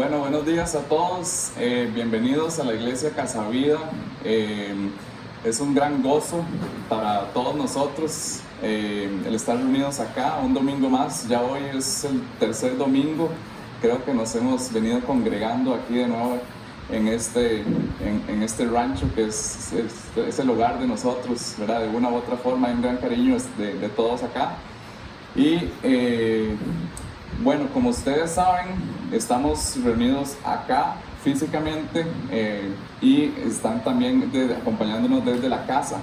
Bueno, buenos días a todos. Bienvenidos a la Iglesia Casa Vida. Es un gran gozo para todos nosotros el estar reunidos acá un domingo más. Ya hoy es el tercer domingo. Creo que nos hemos venido congregando aquí de nuevo en este rancho que es el hogar de nosotros, ¿verdad? De una u otra forma hay un gran cariño de todos acá. Y bueno, como ustedes saben, estamos reunidos acá físicamente y están también acompañándonos desde la casa.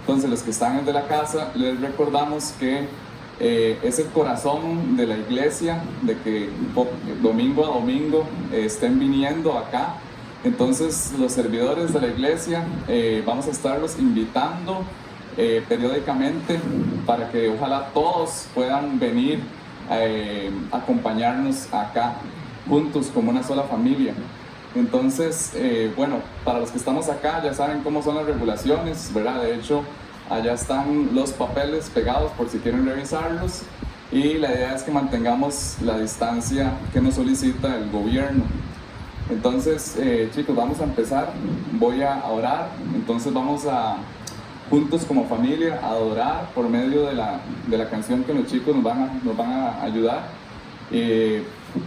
Entonces, los que están desde la casa, les recordamos que es el corazón de la iglesia, de que domingo a domingo estén viniendo acá. Entonces, los servidores de la iglesia vamos a estarlos invitando periódicamente para que ojalá todos puedan venir acompañarnos acá juntos como una sola familia. Entonces, bueno, para los que estamos acá ya saben cómo son las regulaciones, ¿verdad? De hecho, allá están los papeles pegados por si quieren revisarlos, y la idea es que mantengamos la distancia que nos solicita el gobierno. Entonces, chicos, vamos a empezar. Voy a orar. Entonces vamos a juntos como familia a adorar por medio de la canción que los chicos nos van a ayudar,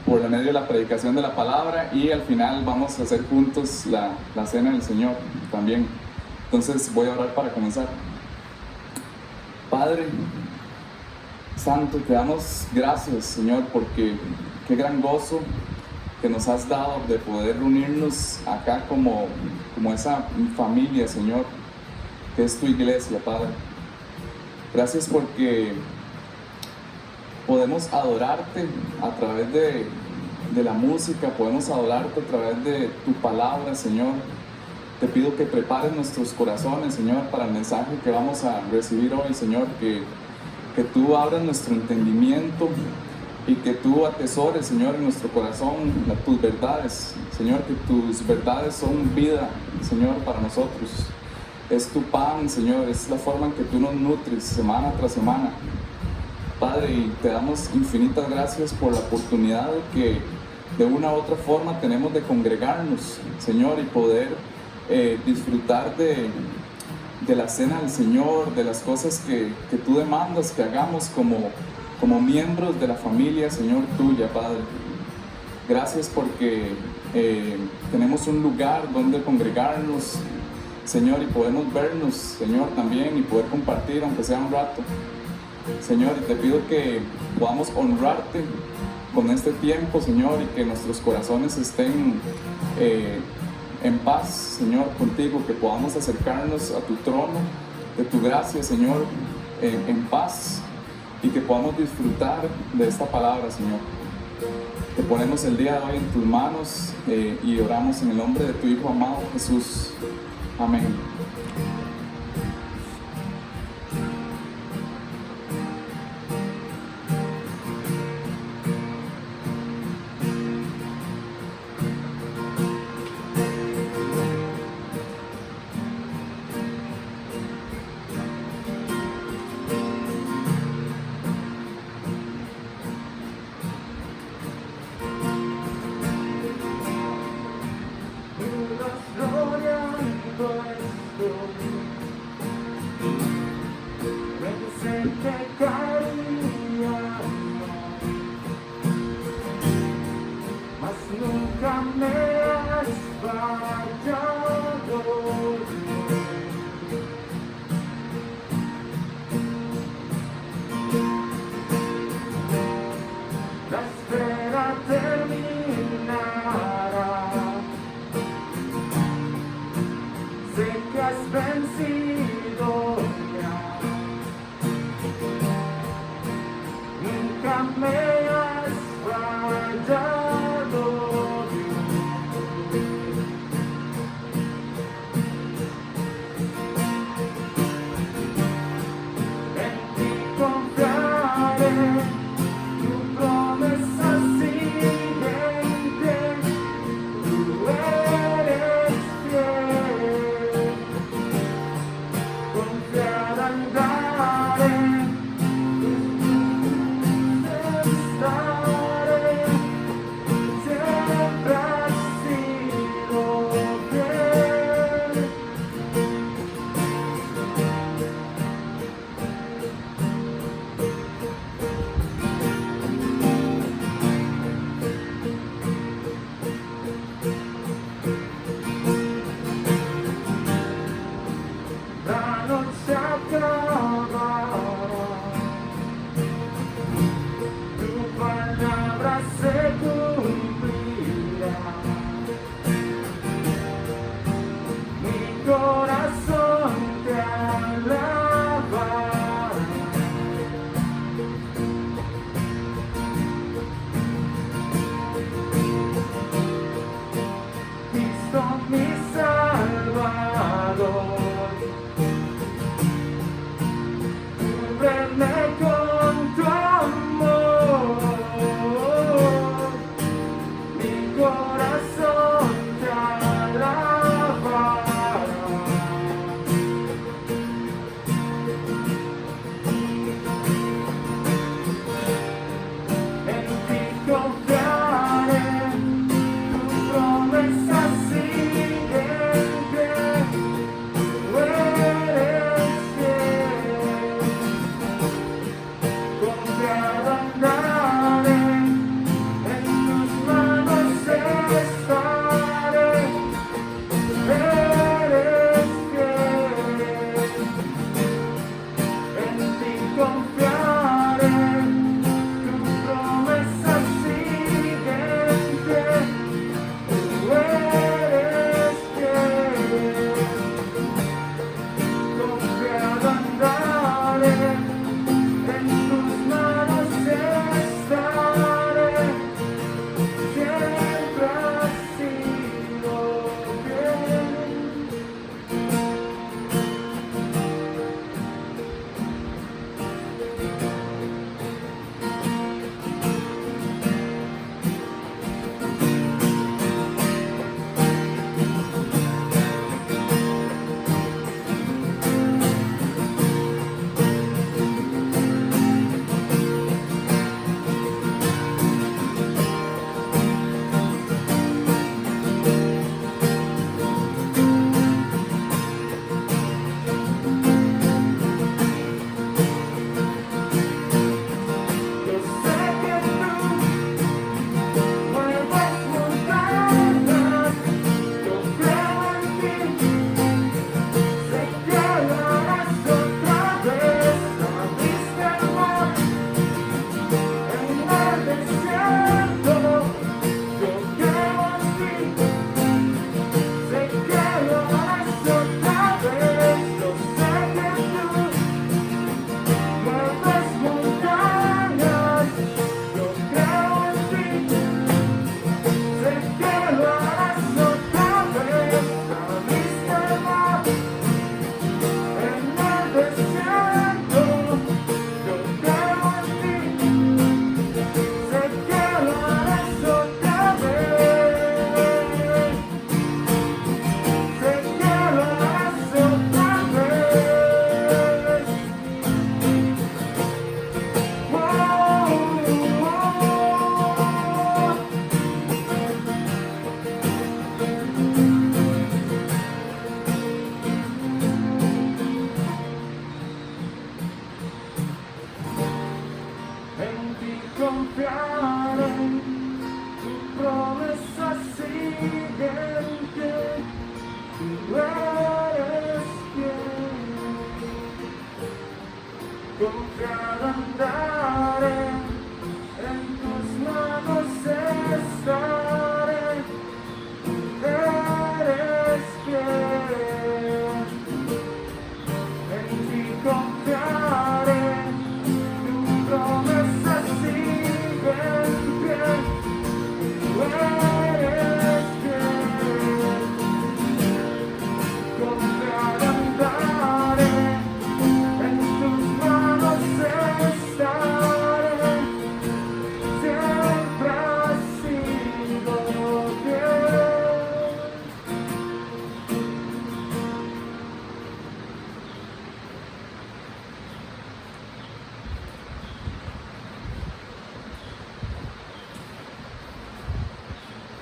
por medio de la predicación de la palabra, y al final vamos a hacer juntos la cena del Señor también. Entonces voy a orar para comenzar. Padre Santo, te damos gracias, Señor, porque qué gran gozo que nos has dado de poder reunirnos acá como esa familia, Señor, que es tu iglesia, Padre. Gracias porque podemos adorarte a través de la música, podemos adorarte a través de tu palabra, Señor. Te pido que prepares nuestros corazones, Señor, para el mensaje que vamos a recibir hoy, Señor, que tú abras nuestro entendimiento y que tú atesores, Señor, en nuestro corazón tus verdades, Señor, que tus verdades son vida, Señor, para nosotros. Es tu pan, Señor, es la forma en que tú nos nutres semana tras semana. Padre, y te damos infinitas gracias por la oportunidad que de una u otra forma tenemos de congregarnos, Señor, y poder disfrutar de la cena del Señor, de las cosas que tú demandas que hagamos como miembros de la familia, Señor, tuya, Padre. Gracias porque tenemos un lugar donde congregarnos, Señor, y podemos vernos, Señor, también, y poder compartir, aunque sea un rato. Señor, y te pido que podamos honrarte con este tiempo, Señor, y que nuestros corazones estén en paz, Señor, contigo, que podamos acercarnos a tu trono de tu gracia, Señor, en paz, y que podamos disfrutar de esta palabra, Señor. Te ponemos el día de hoy en tus manos y oramos en el nombre de tu Hijo amado, Jesús. Amén.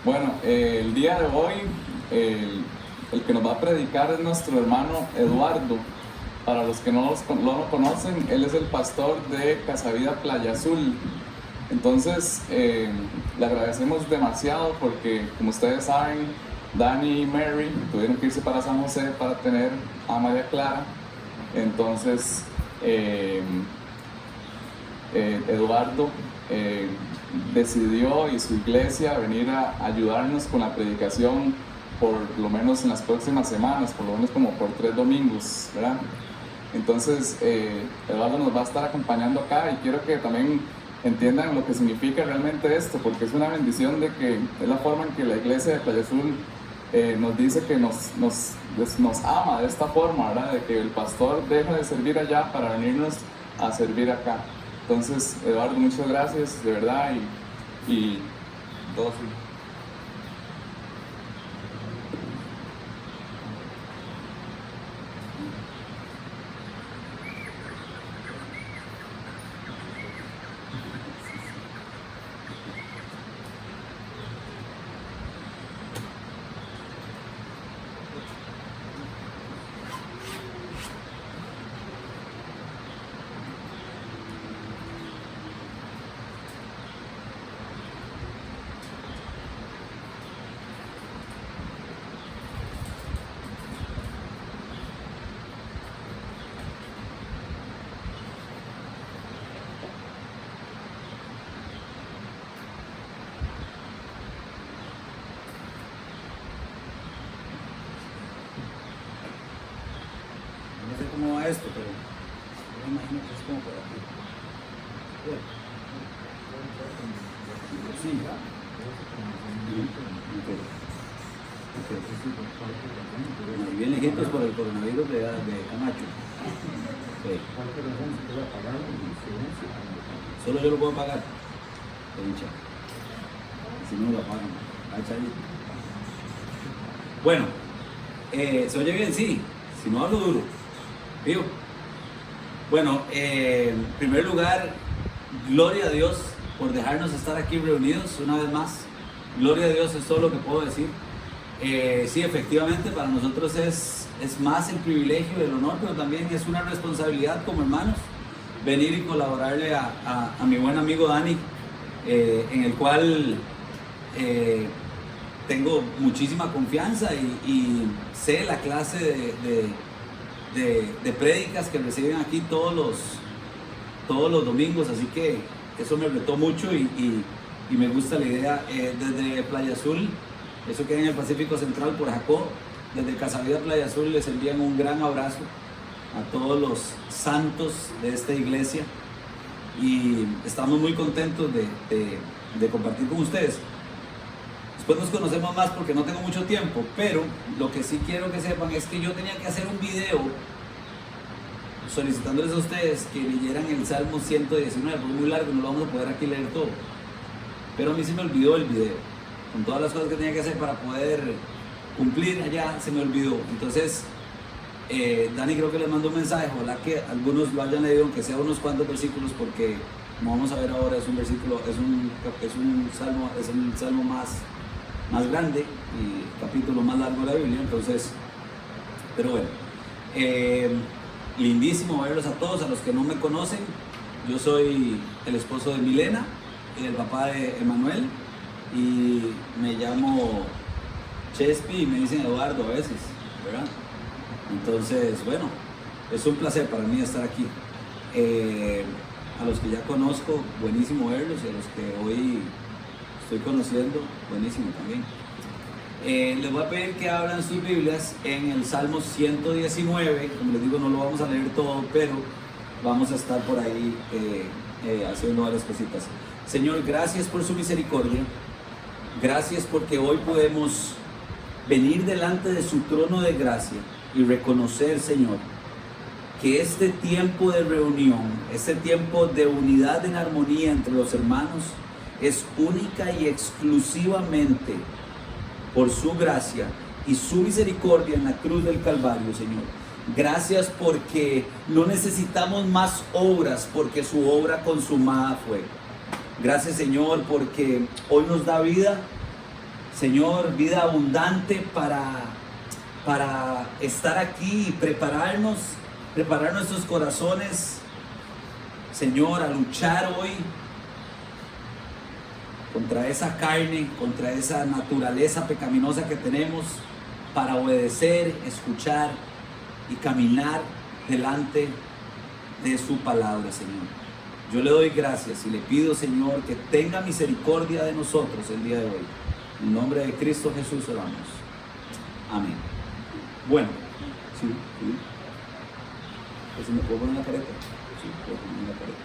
Bueno, el día de hoy, el que nos va a predicar es nuestro hermano Eduardo. Para los que no lo conocen, él es el pastor de Casa Vida Playa Azul. Entonces, le agradecemos demasiado porque, como ustedes saben, Dani y Mary tuvieron que irse para San José para tener a María Clara. Entonces, Eduardo decidió y su iglesia venir a ayudarnos con la predicación por lo menos en las próximas semanas, por lo menos como por 3 domingos, ¿verdad? Entonces, Eduardo nos va a estar acompañando acá y quiero que también entiendan lo que significa realmente esto, porque es una bendición de que es la forma en que la iglesia de Playa Azul nos dice que nos ama de esta forma, ¿verdad? De que el pastor deja de servir allá para venirnos a servir acá. Entonces, Eduardo, muchas gracias, de verdad, y todo suyo. No sé cómo va esto, pero yo me imagino que es como por aquí. Bueno. Sí. Okay. Y bien lejitos por el coronavirus de Camacho. Okay. Solo yo lo puedo pagar. Si no lo pagan. Bueno, ¿se oye bien? Sí. Si no hablo duro. ¿Vivo? Bueno, en primer lugar, gloria a Dios por dejarnos estar aquí reunidos una vez más. Gloria a Dios es todo lo que puedo decir. Sí, efectivamente, para nosotros es más el privilegio, el honor, pero también es una responsabilidad como hermanos venir y colaborarle a mi buen amigo Dani, en el cual tengo muchísima confianza y sé la clase de prédicas que reciben aquí todos los domingos, así que eso me retó mucho y me gusta la idea. Desde Playa Azul, eso queda en el Pacífico Central por Jacó, desde Casa Vida Playa Azul les envían un gran abrazo a todos los santos de esta iglesia y estamos muy contentos de compartir con ustedes. Después nos conocemos más porque no tengo mucho tiempo, pero lo que sí quiero que sepan es que yo tenía que hacer un video solicitándoles a ustedes que leyeran el Salmo 119, porque es muy largo y no lo vamos a poder aquí leer todo. Pero a mí se me olvidó el video, con todas las cosas que tenía que hacer para poder cumplir allá, se me olvidó. Entonces, Dani creo que les mandó un mensaje, ojalá que algunos lo hayan leído, aunque sea unos cuantos versículos, porque como vamos a ver ahora es un versículo, es el salmo más grande y capítulo más largo de la Biblia. Entonces, pero bueno, lindísimo verlos a todos. A los que no me conocen, yo soy el esposo de Milena y el papá de Emanuel y me llamo Chespi y me dicen Eduardo a veces, ¿verdad? Entonces, bueno, es un placer para mí estar aquí. A los que ya conozco, buenísimo verlos, y a los que hoy estoy conociendo, buenísimo también. Les voy a pedir que abran sus Biblias en el Salmo 119. Como les digo, no lo vamos a leer todo, pero vamos a estar por ahí haciendo varias cositas. Señor, gracias por su misericordia. Gracias porque hoy podemos venir delante de su trono de gracia y reconocer, Señor, que este tiempo de reunión, este tiempo de unidad en armonía entre los hermanos, es única y exclusivamente por su gracia y su misericordia en la cruz del Calvario, Señor. Gracias porque no necesitamos más obras, porque su obra consumada fue. Gracias, Señor, porque hoy nos da vida Señor, vida abundante para estar aquí y preparar nuestros corazones, Señor, a luchar hoy contra esa carne, contra esa naturaleza pecaminosa que tenemos, para obedecer, escuchar y caminar delante de su palabra, Señor. Yo le doy gracias y le pido, Señor, que tenga misericordia de nosotros el día de hoy. En nombre de Cristo Jesús oramos. Amén. Bueno, sí. ¿Si me puedo poner la careta? Sí, puedo poner la careta.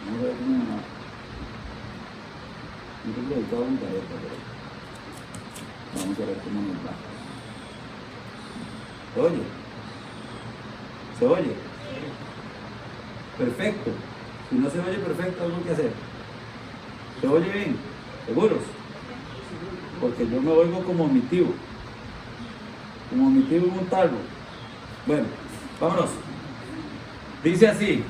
No voy a poner nada. No tengo dedicado en careta, pero vamos a ver cómo nos va. ¿Se oye? ¿Se oye? Perfecto. Si no se oye perfecto, algo que hacer. ¿Se oye bien? ¿Seguros? Porque yo me oigo como omitivo. Como omitivo en un tarro. Bueno, vámonos. Dice así.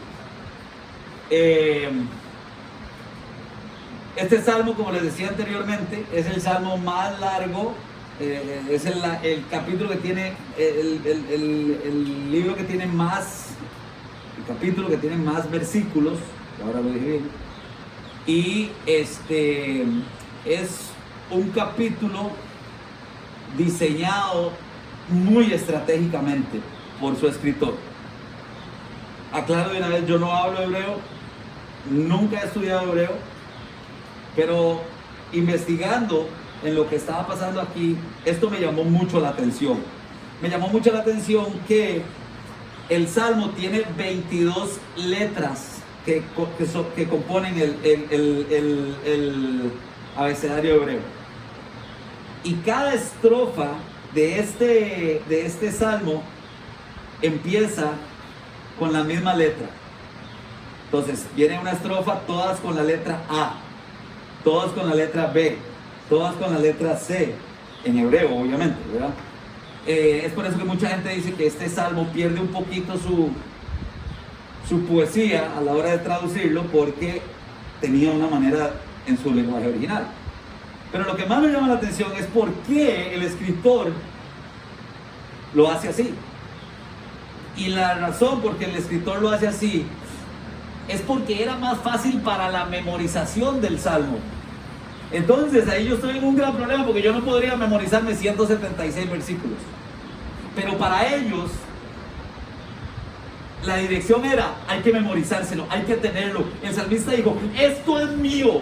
Este salmo, como les decía anteriormente, es el salmo más largo. Es el capítulo que tiene, el libro que tiene más, el capítulo que tiene más versículos. Ahora lo dije bien. Y es un capítulo diseñado muy estratégicamente por su escritor. Aclaro de una vez, yo no hablo hebreo, nunca he estudiado hebreo, pero investigando en lo que estaba pasando aquí, esto me llamó mucho la atención. Me llamó mucho la atención que el Salmo tiene 22 letras que componen el abecedario hebreo. Y cada estrofa de este Salmo empieza con la misma letra. Entonces, viene una estrofa, todas con la letra A, todas con la letra B, todas con la letra C, en hebreo, obviamente, ¿verdad? Es por eso que mucha gente dice que este salmo pierde un poquito su poesía a la hora de traducirlo, porque tenía una manera en su lenguaje original. Pero lo que más me llama la atención es por qué el escritor lo hace así. Y la razón por qué el escritor lo hace así es porque era más fácil para la memorización del salmo. Entonces ahí yo estoy en un gran problema, porque yo no podría memorizarme 176 versículos. Pero para ellos la dirección era: hay que memorizárselo, hay que tenerlo. El salmista dijo: esto es mío,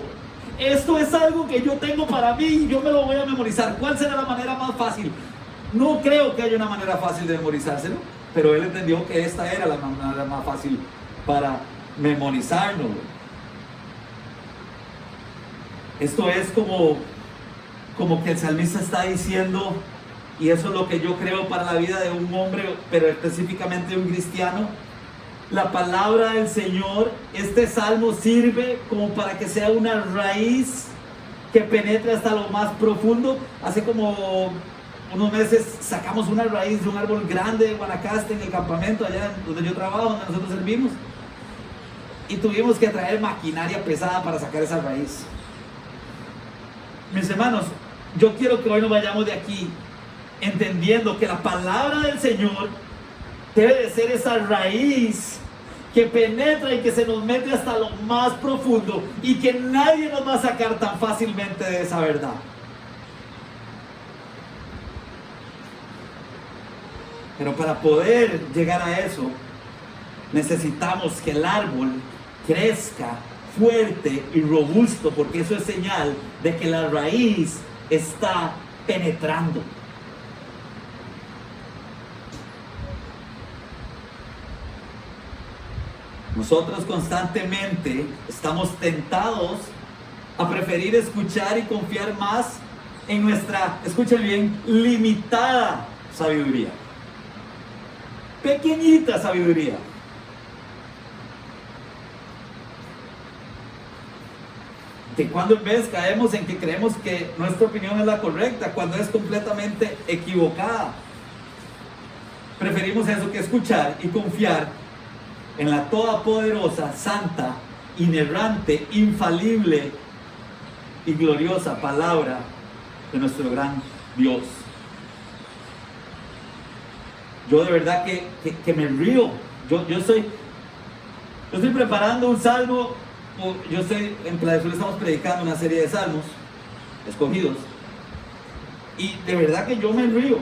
esto es algo que yo tengo para mí y yo me lo voy a memorizar. ¿Cuál será la manera más fácil? No creo que haya una manera fácil de memorizárselo, pero él entendió que esta era la manera más fácil para memorizarlo. Esto es como que el salmista está diciendo, y eso es lo que yo creo para la vida de un hombre, pero específicamente de un cristiano: la palabra del Señor, este salmo sirve como para que sea una raíz que penetre hasta lo más profundo. Hace como unos meses sacamos una raíz de un árbol grande de Guanacaste en el campamento allá donde yo trabajo, donde nosotros servimos, y tuvimos que traer maquinaria pesada para sacar esa raíz. Mis hermanos, yo quiero que hoy nos vayamos de aquí entendiendo que la palabra del Señor debe de ser esa raíz que penetra y que se nos mete hasta lo más profundo, y que nadie nos va a sacar tan fácilmente de esa verdad. Pero para poder llegar a eso, necesitamos que el árbol crezca fuerte y robusto, porque eso es señal de que la raíz está penetrando. Nosotros constantemente estamos tentados a preferir escuchar y confiar más en nuestra, escuchen bien, limitada sabiduría. Pequeñita sabiduría. Que cuando en vez caemos en que creemos que nuestra opinión es la correcta, cuando es completamente equivocada. Preferimos eso que escuchar y confiar en la todopoderosa, santa inerrante, infalible y gloriosa palabra de nuestro gran Dios. Yo de verdad que me río. Yo estoy preparando un salmo. En Clausura estamos predicando una serie de salmos escogidos. Y de verdad que yo me río.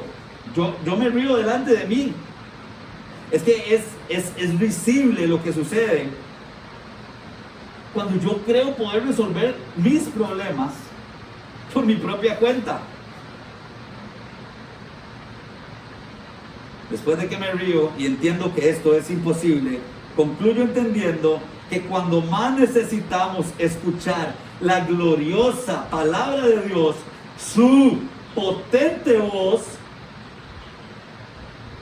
Yo me río delante de mí. Es que es visible lo que sucede cuando yo creo poder resolver mis problemas por mi propia cuenta. Después de que me río y entiendo que esto es imposible, concluyo entendiendo que cuando más necesitamos escuchar la gloriosa palabra de Dios, su potente voz,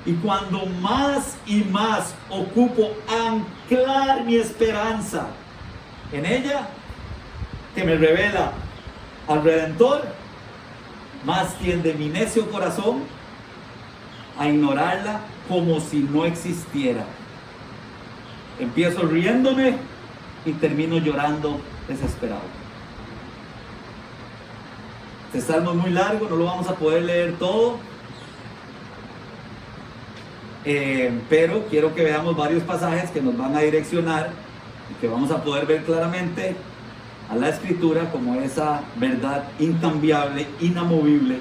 y cuando más y más ocupo anclar mi esperanza en ella, que me revela al Redentor, más tiende mi necio corazón a ignorarla como si no existiera. Empiezo riéndome y termino llorando desesperado. Este salmo es muy largo, no lo vamos a poder leer todo, pero quiero que veamos varios pasajes que nos van a direccionar y que vamos a poder ver claramente a la Escritura como esa verdad incambiable, inamovible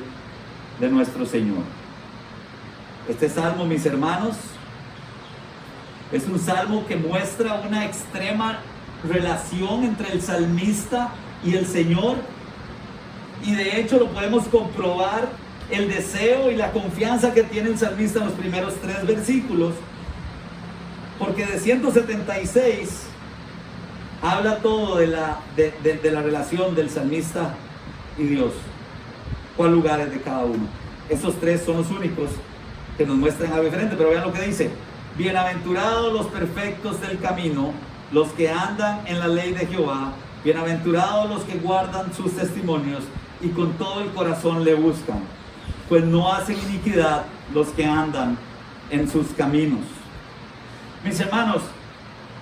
de nuestro Señor. Este salmo, mis hermanos, es un salmo que muestra una extrema relación entre el salmista y el Señor, y de hecho lo podemos comprobar el deseo y la confianza que tiene el salmista en los primeros 3 versículos, porque de 176 habla todo de la relación del salmista y Dios, cuál lugar es de cada uno. Esos 3 son los únicos que nos muestran algo diferente, pero vean lo que dice: bienaventurados los perfectos del camino, los que andan en la ley de Jehová, bienaventurados los que guardan sus testimonios y con todo el corazón le buscan, pues no hacen iniquidad los que andan en sus caminos. Mis hermanos,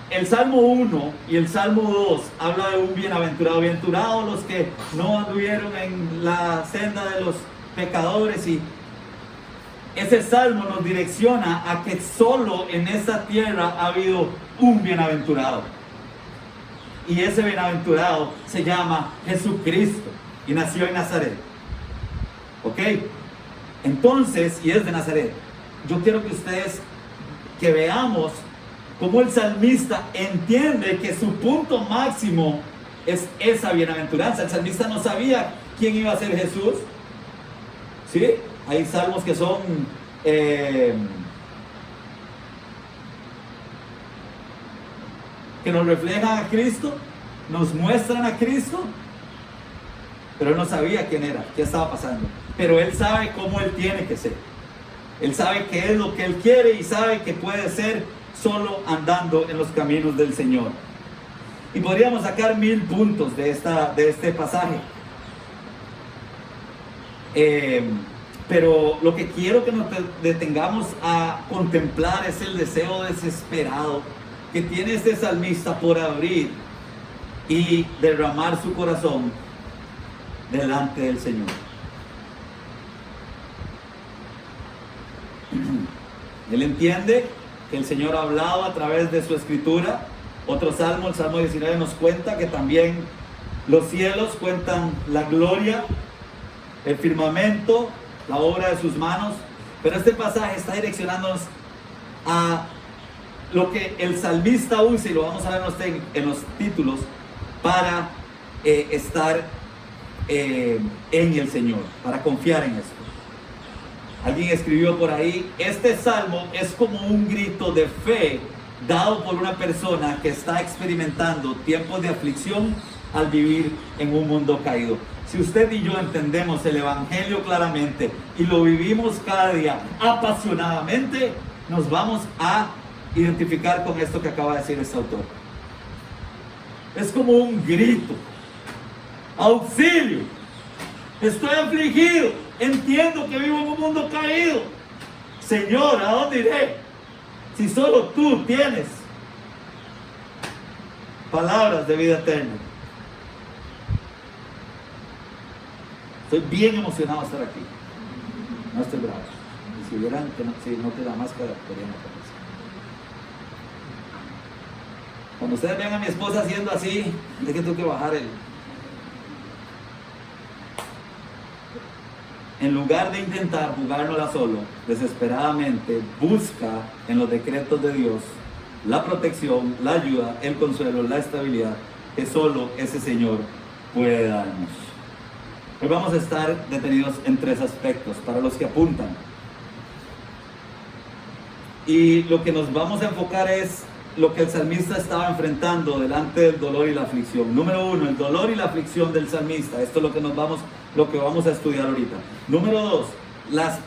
el Salmo 1 y el Salmo 2 habla de un bienaventurado. Bienaventurados los que no anduvieron en la senda de los pecadores, y ese salmo nos direcciona a que solo en esta tierra ha habido un bienaventurado, y ese bienaventurado se llama Jesucristo y nació en Nazaret. ¿Ok? Entonces, y es de Nazaret. Yo quiero que veamos cómo el salmista entiende que su punto máximo es esa bienaventuranza. El salmista no sabía quién iba a ser Jesús. ¿Sí? Hay salmos que son que nos reflejan a Cristo, nos muestran a Cristo, pero él no sabía quién era, qué estaba pasando. Pero él sabe cómo él tiene que ser. Él sabe qué es lo que él quiere y sabe que puede ser solo andando en los caminos del Señor. Y podríamos sacar 1000 puntos de este pasaje. Pero lo que quiero que nos detengamos a contemplar es el deseo desesperado que tiene este salmista por abrir y derramar su corazón delante del Señor. Él entiende que el Señor ha hablado a través de su escritura. Otro salmo, el Salmo 19, nos cuenta que también los cielos cuentan la gloria, el firmamento, la obra de sus manos. Pero este pasaje está direccionándonos a lo que el salmista usa, y lo vamos a ver en los títulos, para estar en el Señor, para confiar en esto. Alguien escribió por ahí: este salmo es como un grito de fe dado por una persona que está experimentando tiempos de aflicción al vivir en un mundo caído. Si usted y yo entendemos el Evangelio claramente y lo vivimos cada día apasionadamente, nos vamos a identificar con esto que acaba de decir este autor. Es como un grito: auxilio, estoy afligido, entiendo que vivo en un mundo caído. Señor, ¿a dónde iré? Si solo tú tienes palabras de vida eterna. Estoy bien emocionado de estar aquí. No estoy bravo. Y si vieran que no te da máscara, podrían aparecer. Cuando ustedes vean a mi esposa haciendo así, es que tengo que bajar el... En lugar de intentar jugárnosla solo, desesperadamente busca en los decretos de Dios la protección, la ayuda, el consuelo, la estabilidad que solo ese Señor puede darnos. Hoy vamos a estar detenidos en 3 aspectos para los que apuntan. Y lo que nos vamos a enfocar es lo que el salmista estaba enfrentando delante del dolor y la aflicción. Número 1, el dolor y la aflicción del salmista. Esto es lo que vamos a estudiar ahorita. Número 2, las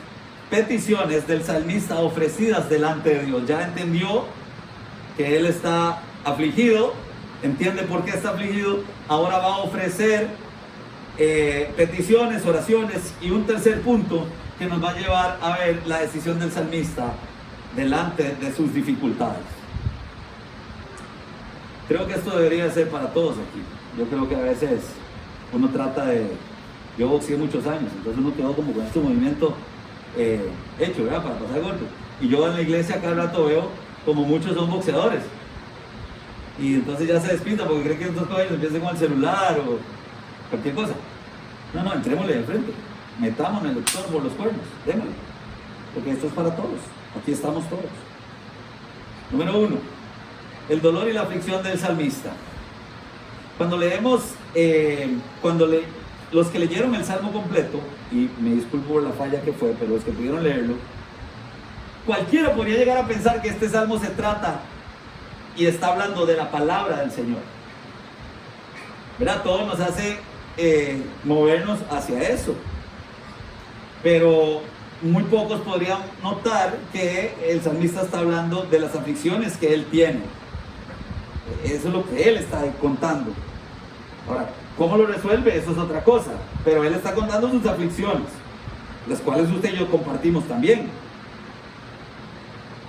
peticiones del salmista ofrecidas delante de Dios. Ya entendió que él está afligido, entiende por qué está afligido, ahora va a ofrecer peticiones, oraciones, y un tercer punto que nos va a llevar a ver la decisión del salmista delante de sus dificultades. Creo que esto debería ser para todos aquí. Yo creo que a veces uno trata de... Yo boxeé muchos años, entonces uno quedó como con este movimiento hecho, ¿verdad? Para pasar golpes. Y yo en la iglesia cada rato veo como muchos son boxeadores. Y entonces ya se despinta porque creen que estos jóvenes empiezan con el celular o cualquier cosa. No, entrémosle de frente. Metámonos el doctor por los cuernos. Démosle. Porque esto es para todos. Aquí estamos todos. Número 1. El dolor y la aflicción del salmista. Cuando leemos, los que leyeron el salmo completo, y me disculpo por la falla que fue, pero los que pudieron leerlo, cualquiera podría llegar a pensar que este salmo se trata y está hablando de la palabra del Señor. ¿Verdad? Todo nos hace movernos hacia eso. Pero muy pocos podrían notar que el salmista está hablando de las aflicciones que él tiene. Eso es lo que él está contando. Ahora, ¿cómo lo resuelve? Eso es otra cosa. Pero él está contando sus aflicciones, las cuales usted y yo compartimos también.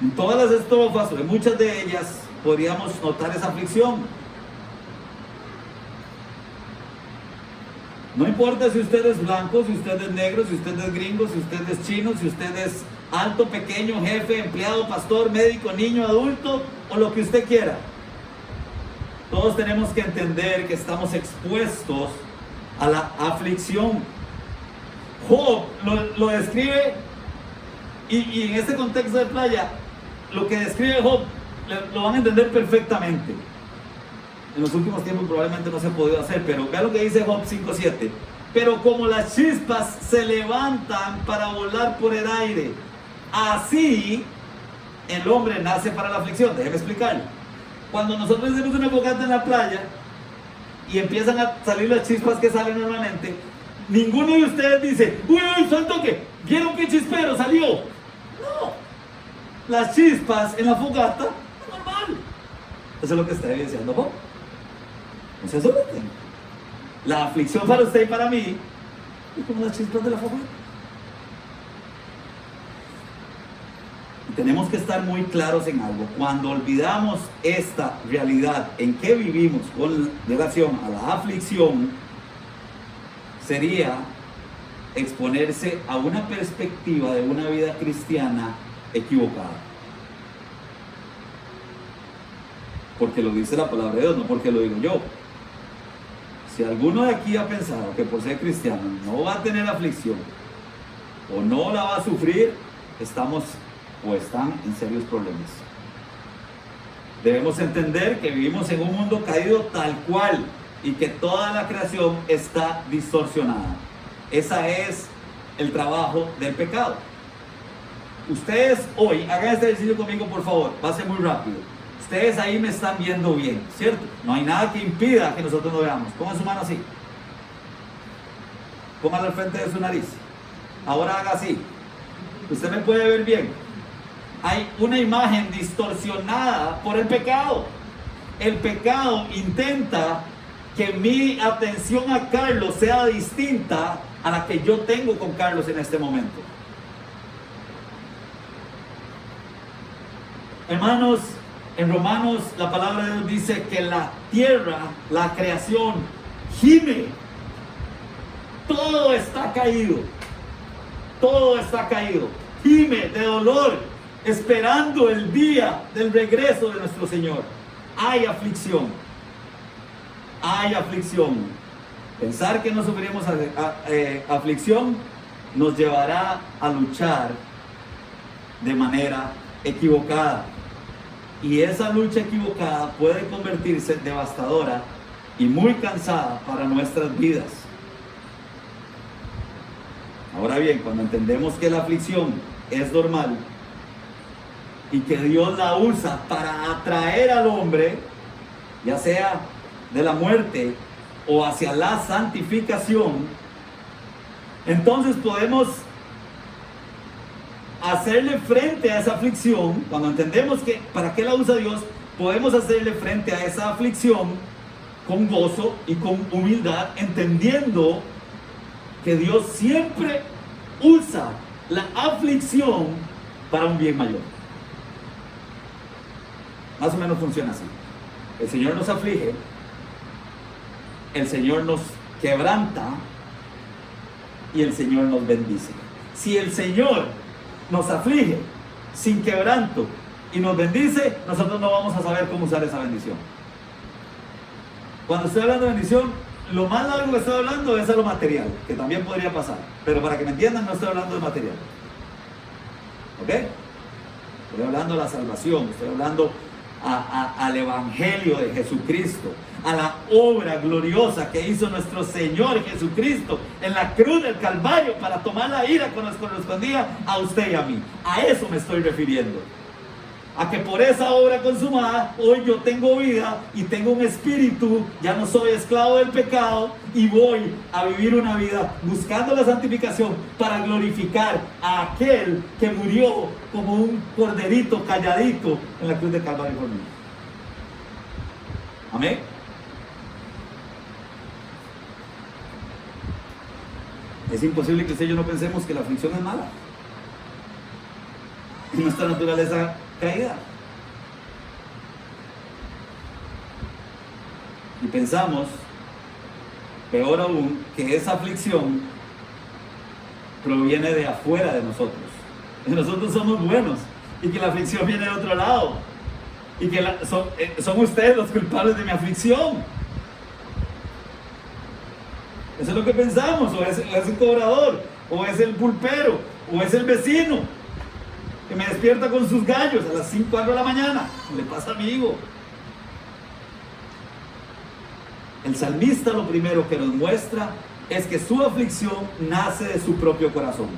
En todas las estrofas, o en muchas de ellas, podríamos notar esa aflicción. No importa si usted es blanco, si usted es negro, si usted es gringo, si usted es chino, si usted es alto, pequeño, jefe, empleado, pastor, médico, niño, adulto, o lo que usted quiera. Todos tenemos que entender que estamos expuestos a la aflicción. Job lo describe, y en este contexto de playa, lo que describe Job lo van a entender perfectamente. En los últimos tiempos probablemente no se ha podido hacer, pero vea lo que dice Job 5:7. Pero como las chispas se levantan para volar por el aire, así el hombre nace para la aflicción. Déjeme explicarlo. Cuando nosotros hacemos una fogata en la playa y empiezan a salir las chispas que salen normalmente, ninguno de ustedes dice, uy, suelto que, ¿vieron qué chispero salió? No, las chispas en la fogata es normal. Eso es lo que está evidenciando Job. No se asusten. La aflicción para usted y para mí es como las chispas de la fogata. Tenemos que estar muy claros en algo. Cuando olvidamos esta realidad en que vivimos con relación a la aflicción, sería exponerse a una perspectiva de una vida cristiana equivocada. Porque lo dice la palabra de Dios, no porque lo digo yo. Si alguno de aquí ha pensado que por ser cristiano no va a tener aflicción o no la va a sufrir, están en serios problemas. Debemos entender que vivimos en un mundo caído tal cual y que toda la creación está distorsionada. Ese es el trabajo del pecado. Ustedes hoy, hagan este ejercicio conmigo por favor, va a ser muy rápido. Ustedes ahí me están viendo bien, ¿cierto? No hay nada que impida que nosotros nos veamos. Pongan su mano así. Pónganla al frente de su nariz. Ahora haga así. Usted me puede ver bien. Hay una imagen distorsionada por el pecado. El pecado intenta que mi atención a Carlos sea distinta a la que yo tengo con Carlos en este momento. Hermanos, En Romanos la palabra de Dios dice que la tierra, la creación, gime. Todo está caído. Todo está caído. Gime de dolor, esperando el día del regreso de nuestro Señor. Hay aflicción. Hay aflicción. Pensar que no sufriremos aflicción nos llevará a luchar de manera equivocada. Y esa lucha equivocada puede convertirse en devastadora y muy cansada para nuestras vidas. Ahora bien, cuando entendemos que la aflicción es normal y que Dios la usa para atraer al hombre, ya sea de la muerte o hacia la santificación, entonces podemos hacerle frente a esa aflicción. Cuando entendemos que para qué la usa Dios, podemos hacerle frente a esa aflicción con gozo y con humildad, entendiendo que Dios siempre usa la aflicción para un bien mayor. Más o menos funciona así. El Señor nos aflige, el Señor nos quebranta y el Señor nos bendice. Si el Señor nos aflige sin quebranto y nos bendice, nosotros no vamos a saber cómo usar esa bendición. Cuando estoy hablando de bendición, lo más largo que estoy hablando es a lo material, que también podría pasar, pero para que me entiendan, no estoy hablando de material. ¿Ok? Estoy hablando de la salvación, estoy hablando al Evangelio de Jesucristo, a la obra gloriosa que hizo nuestro Señor Jesucristo en la cruz del Calvario para tomar la ira que nos correspondía a usted y a mí. A eso me estoy refiriendo. A que por esa obra consumada, hoy yo tengo vida y tengo un espíritu, ya no soy esclavo del pecado y voy a vivir una vida buscando la santificación para glorificar a aquel que murió como un corderito calladito en la cruz del Calvario por mí. Amén. Es imposible que usted y yo no pensemos que la aflicción es mala. Y nuestra naturaleza caída. Y pensamos, peor aún, que esa aflicción proviene de afuera de nosotros. Y nosotros somos buenos. Y que la aflicción viene de otro lado. Y que son ustedes los culpables de mi aflicción. Eso es lo que pensamos. O es el cobrador, o es el pulpero, o es el vecino que me despierta con sus gallos a las 4 de la mañana. Le pasa a mi hijo. El salmista lo primero que nos muestra es que su aflicción nace de su propio corazón.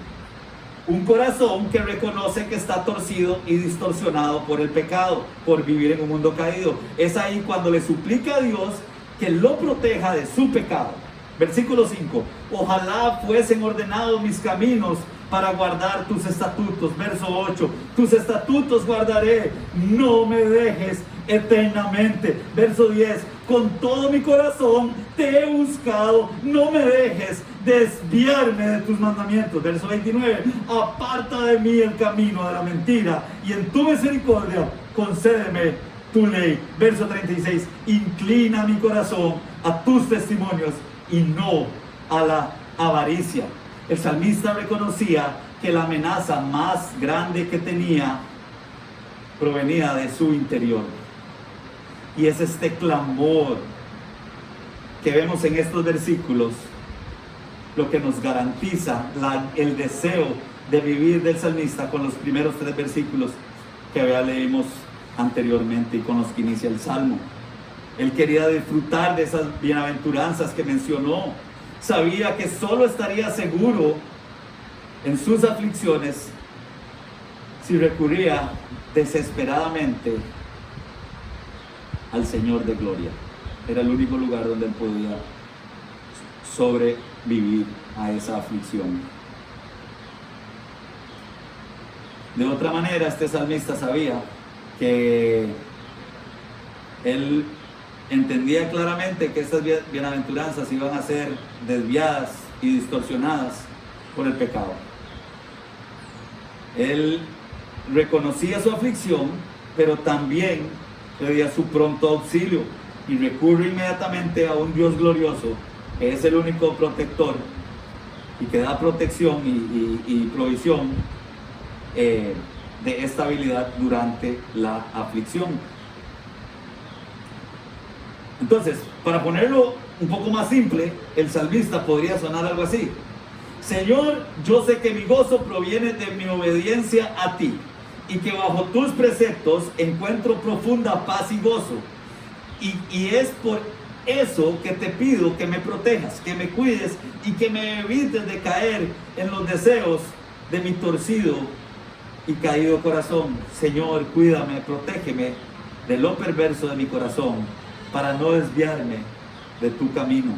Un corazón que reconoce que está torcido y distorsionado por el pecado, por vivir en un mundo caído. Es ahí cuando le suplica a Dios que lo proteja de su pecado. Versículo 5. Ojalá fuesen ordenados mis caminos para guardar tus estatutos. Verso 8. Tus estatutos guardaré, no me dejes eternamente. Verso 10. Con todo mi corazón te he buscado, no me dejes desviarme de tus mandamientos. Verso 29. Aparta de mí el camino de la mentira y en tu misericordia concédeme tu ley. Verso 36. Inclina mi corazón a tus testimonios y no a la avaricia. El salmista reconocía que la amenaza más grande que tenía provenía de su interior. Y es este clamor que vemos en estos versículos lo que nos garantiza el deseo de vivir del salmista con los primeros 3 versículos que ya leímos anteriormente y con los que inicia el Salmo. Él quería disfrutar de esas bienaventuranzas que mencionó. Sabía que solo estaría seguro en sus aflicciones si recurría desesperadamente al Señor de gloria. Era el único lugar donde él podía sobrevivir a esa aflicción. De otra manera, este salmista sabía que él entendía claramente que estas bienaventuranzas iban a ser desviadas y distorsionadas por el pecado. Él reconocía su aflicción, pero también pedía su pronto auxilio y recurre inmediatamente a un Dios glorioso, que es el único protector y que da protección y provisión de estabilidad durante la aflicción. Entonces, para ponerlo un poco más simple, el salmista podría sonar algo así: Señor, yo sé que mi gozo proviene de mi obediencia a ti, y que bajo tus preceptos encuentro profunda paz y gozo. Y es por eso que te pido que me protejas, que me cuides y que me evites de caer en los deseos de mi torcido y caído corazón. Señor, cuídame, protégeme de lo perverso de mi corazón, para no desviarme de tu camino.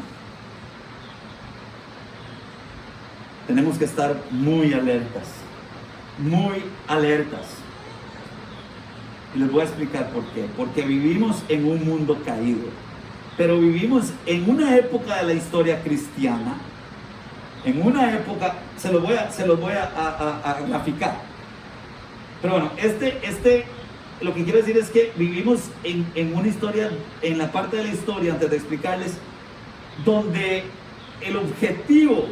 Tenemos que estar muy alertas, muy alertas. Y les voy a explicar por qué. Porque vivimos en un mundo caído, pero vivimos en una época de la historia cristiana, en una época, se los voy a graficar. Pero bueno, lo que quiero decir es que vivimos en una historia, en la parte de la historia, antes de explicarles, donde el objetivo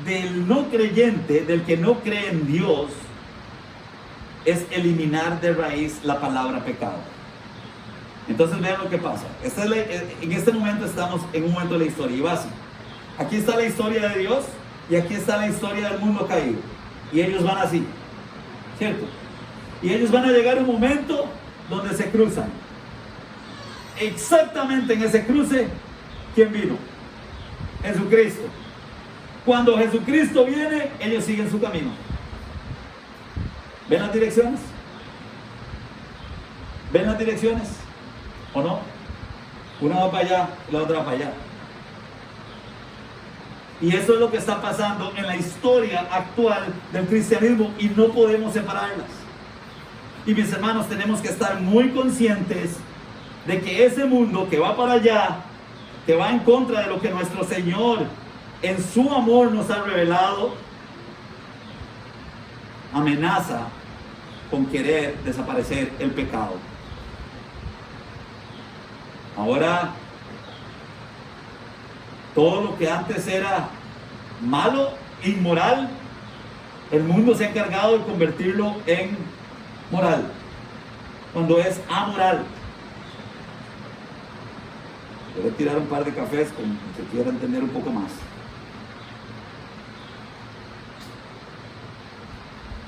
del no creyente, del que no cree en Dios, es eliminar de raíz la palabra pecado. Entonces vean lo que pasa. En este momento estamos en un momento de la historia, y va así. Aquí está la historia de Dios y aquí está la historia del mundo caído, y ellos van así, ¿cierto? Y ellos van a llegar a un momento donde se cruzan. Exactamente en ese cruce, ¿quién vino? Jesucristo. Cuando Jesucristo viene, ellos siguen su camino. ¿Ven las direcciones? ¿Ven las direcciones? ¿O no? Una va para allá, la otra va para allá. Y eso es lo que está pasando en la historia actual del cristianismo, y no podemos separarlas. Y mis hermanos, tenemos que estar muy conscientes de que ese mundo que va para allá, que va en contra de lo que nuestro Señor en su amor nos ha revelado, amenaza con querer desaparecer el pecado. Ahora, todo lo que antes era malo, inmoral, el mundo se ha encargado de convertirlo en moral, cuando es amoral. Voy a tirar un par de cafés con que quiera entender un poco más.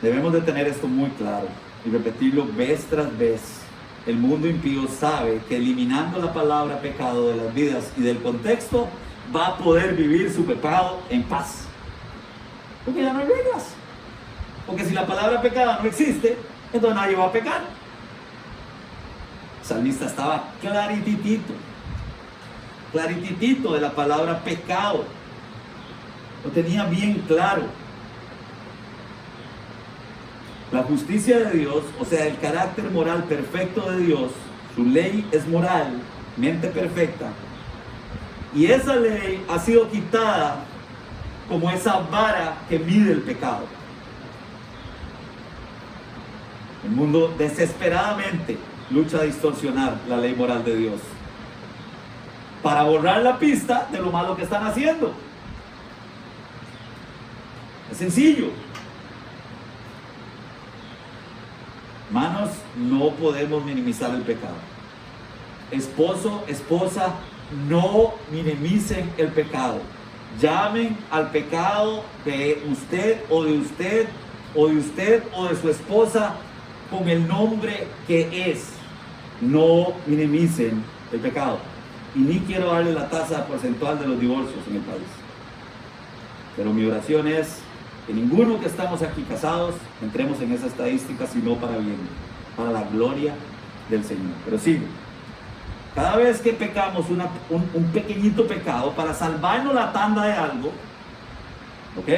Debemos de tener esto muy claro y repetirlo vez tras vez. El mundo impío sabe que eliminando la palabra pecado de las vidas y del contexto, va a poder vivir su pecado en paz, porque ya no hay reglas. Porque si la palabra pecado no existe, entonces nadie va a pecar. El salmista estaba clarititito de la palabra pecado, lo tenía bien claro. La justicia de Dios, o sea, el carácter moral perfecto de Dios, su ley es moralmente perfecta, y esa ley ha sido quitada como esa vara que mide el pecado. El mundo desesperadamente lucha a distorsionar la ley moral de Dios para borrar la pista de lo malo que están haciendo. Es sencillo. Hermanos, no podemos minimizar el pecado. Esposo, esposa, no minimicen el pecado. Llamen al pecado de usted o de usted o de usted o de su esposa con el nombre que es. No minimicen el pecado. Y ni quiero darle la tasa porcentual de los divorcios en el país. Pero mi oración es que ninguno que estamos aquí casados entremos en esa estadística, sino para bien, para la gloria del Señor. Pero sigo. Cada vez que pecamos un pequeñito pecado para salvarnos la tanda de algo, ¿ok?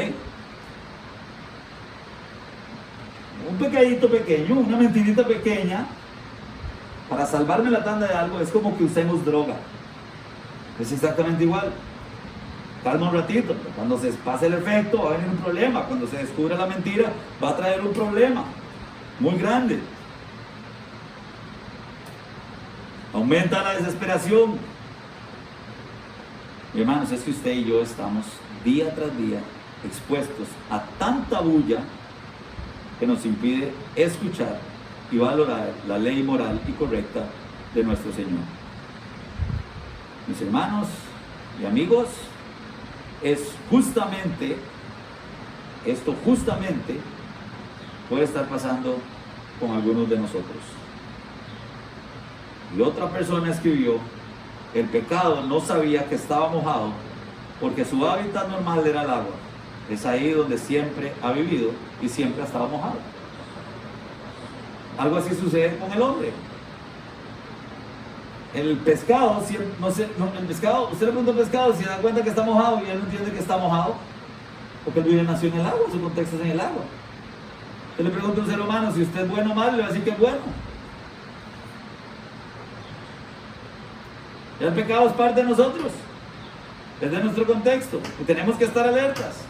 Un pecadito pequeño, una mentirita pequeña, para salvarme la tanda de algo, es como que usemos droga. Es exactamente igual. Calma un ratito, pero cuando se pase el efecto va a venir un problema. Cuando se descubra la mentira, va a traer un problema muy grande. aumenta la desesperación. Mi hermanos, es que usted y yo estamos día tras día expuestos a tanta bulla que nos impide escuchar y valorar la ley moral y correcta de nuestro Señor. Mis hermanos y amigos, esto justamente puede estar pasando con algunos de nosotros. Y otra persona escribió: el pecado no sabía que estaba mojado porque su hábitat normal era el agua. Es ahí donde siempre ha vivido y siempre ha estado mojado. Algo así sucede con el hombre. El pescado, usted le pregunta al pescado si se da cuenta que está mojado y él no entiende que está mojado, porque él nació en el agua, su contexto es en el agua. Usted le pregunta a un ser humano si usted es bueno o malo, le va a decir que es bueno. El pecado es parte de nosotros, es de nuestro contexto y tenemos que estar alertas.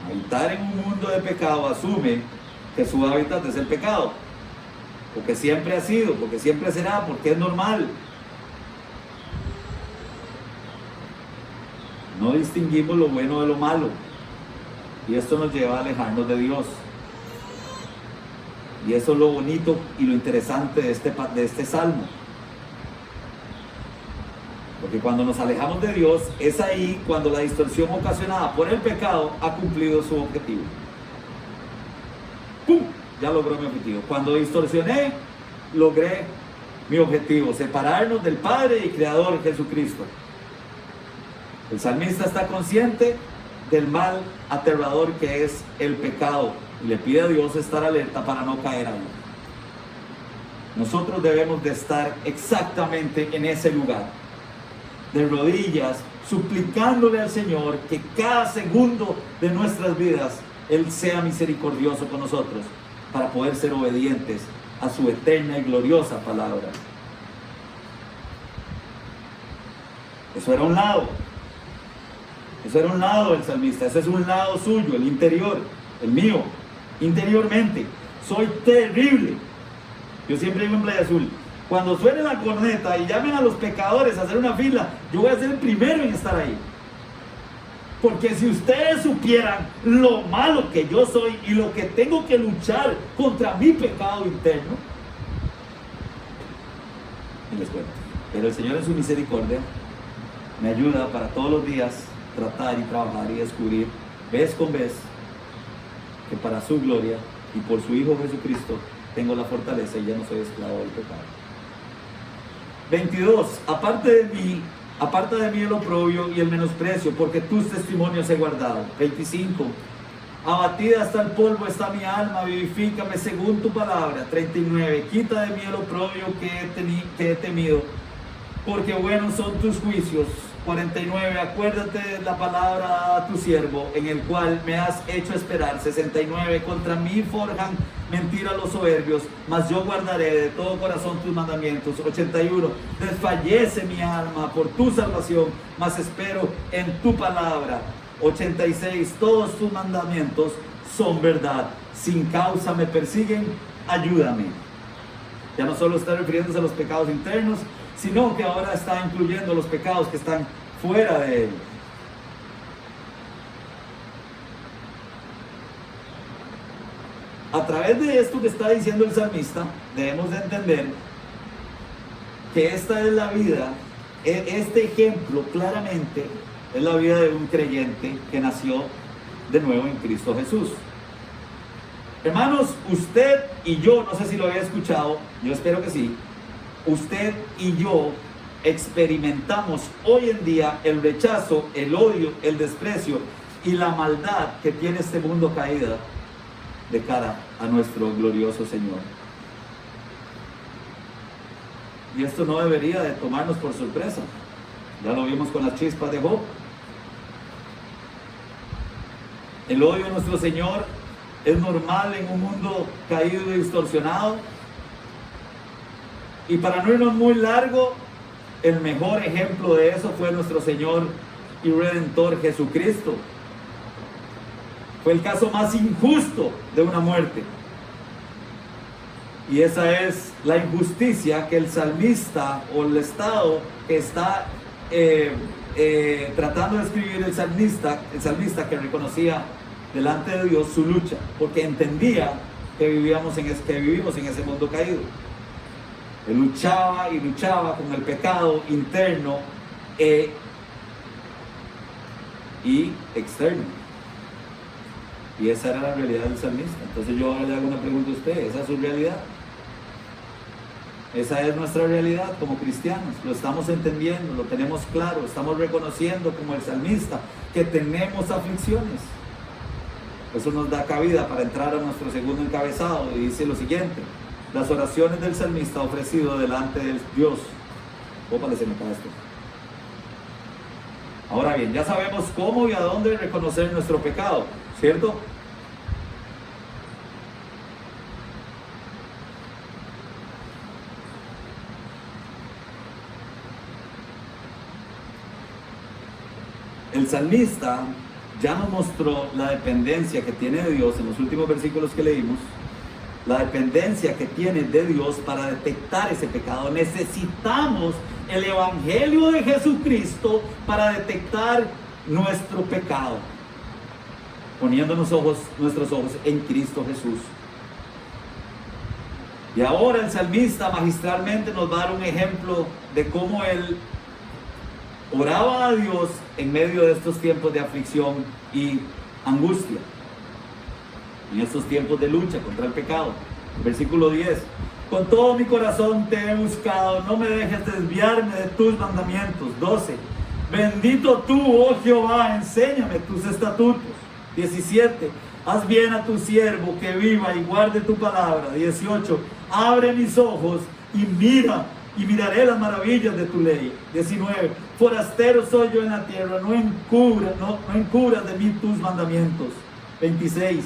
Habitar en un mundo de pecado asume que su hábitat es el pecado, porque siempre ha sido, porque siempre será, porque es normal. No distinguimos lo bueno de lo malo y esto nos lleva a alejarnos de Dios. Y eso es lo bonito y lo interesante de este salmo. Porque cuando nos alejamos de Dios, es ahí cuando la distorsión ocasionada por el pecado ha cumplido su objetivo. ¡Pum! Ya logró mi objetivo. Cuando distorsioné, logré mi objetivo: separarnos del Padre y Creador Jesucristo. El salmista está consciente del mal aterrador que es el pecado y le pide a Dios estar alerta para no caer ahí. Nosotros debemos de estar exactamente en ese lugar, de rodillas, suplicándole al Señor que cada segundo de nuestras vidas Él sea misericordioso con nosotros para poder ser obedientes a su eterna y gloriosa palabra. Eso era un lado del salmista. Ese es un lado suyo, el interior, el mío. Interiormente soy terrible. Yo siempre digo en Playa Azul: cuando suene la corneta y llamen a los pecadores a hacer una fila, yo voy a ser el primero en estar ahí. Porque si ustedes supieran lo malo que yo soy y lo que tengo que luchar contra mi pecado interno, y les cuento. Pero el Señor en su misericordia me ayuda para todos los días tratar y trabajar y descubrir vez con vez que para su gloria y por su Hijo Jesucristo tengo la fortaleza y ya no soy esclavo del pecado. 22. Aparta de mí el oprobio y el menosprecio, porque tus testimonios he guardado. 25. Abatida hasta el polvo está mi alma, vivifícame según tu palabra. 39. Quita de mí el oprobio que he temido, porque buenos son tus juicios. 49. Acuérdate de la palabra a tu siervo, en el cual me has hecho esperar. 69. Contra mí forjan mentira los soberbios, mas yo guardaré de todo corazón tus mandamientos. 81. Desfallece mi alma por tu salvación, mas espero en tu palabra. 86. Todos tus mandamientos son verdad, sin causa me persiguen, ayúdame. Ya no solo está refiriéndose a los pecados internos, sino que ahora está incluyendo los pecados que están fuera de él. A través de esto que está diciendo el salmista, debemos de entender que esta es la vida, este ejemplo claramente es la vida de un creyente que nació de nuevo en Cristo Jesús. Hermanos, usted y yo, no sé si lo había escuchado, yo espero que sí, usted y yo experimentamos hoy en día el rechazo, el odio, el desprecio y la maldad que tiene este mundo caída de cara a nuestro glorioso Señor. Y esto no debería de tomarnos por sorpresa. Ya lo vimos con las chispas de Job. El odio a nuestro Señor es normal en un mundo caído y distorsionado. Y para no irnos muy largo, el mejor ejemplo de eso fue nuestro Señor y Redentor Jesucristo. Fue el caso más injusto de una muerte. Y esa es la injusticia que el salmista o el estado que está tratando de escribir el salmista que reconocía delante de Dios su lucha, porque entendía que vivimos en ese mundo caído. Él luchaba y luchaba con el pecado interno y externo. Y esa era la realidad del salmista. Entonces yo le hago una pregunta a usted: ¿esa es su realidad? Esa es nuestra realidad como cristianos. Lo estamos entendiendo, lo tenemos claro, estamos reconociendo como el salmista que tenemos aflicciones. Eso nos da cabida para entrar a nuestro segundo encabezado, y dice lo siguiente: las oraciones del salmista ofrecido delante de Dios. Ópale, se me cae esto. Ahora bien, ya sabemos cómo y a dónde reconocer nuestro pecado, ¿cierto? El salmista ya nos mostró la dependencia que tiene de Dios en los últimos versículos que leímos, la dependencia que tiene de Dios para detectar ese pecado. Necesitamos el Evangelio de Jesucristo para detectar nuestro pecado, poniendo nuestros ojos en Cristo Jesús. Y ahora el salmista magistralmente nos va a dar un ejemplo de cómo él oraba a Dios en medio de estos tiempos de aflicción y angustia, en estos tiempos de lucha contra el pecado. Versículo 10: con todo mi corazón te he buscado, no me dejes desviarme de tus mandamientos. 12: bendito tú, oh Jehová, enséñame tus estatutos. 17: haz bien a tu siervo, que viva y guarde tu palabra. 18: abre mis ojos y miraré las maravillas de tu ley. 19: forastero soy yo en la tierra, no encubras de mí tus mandamientos. 26: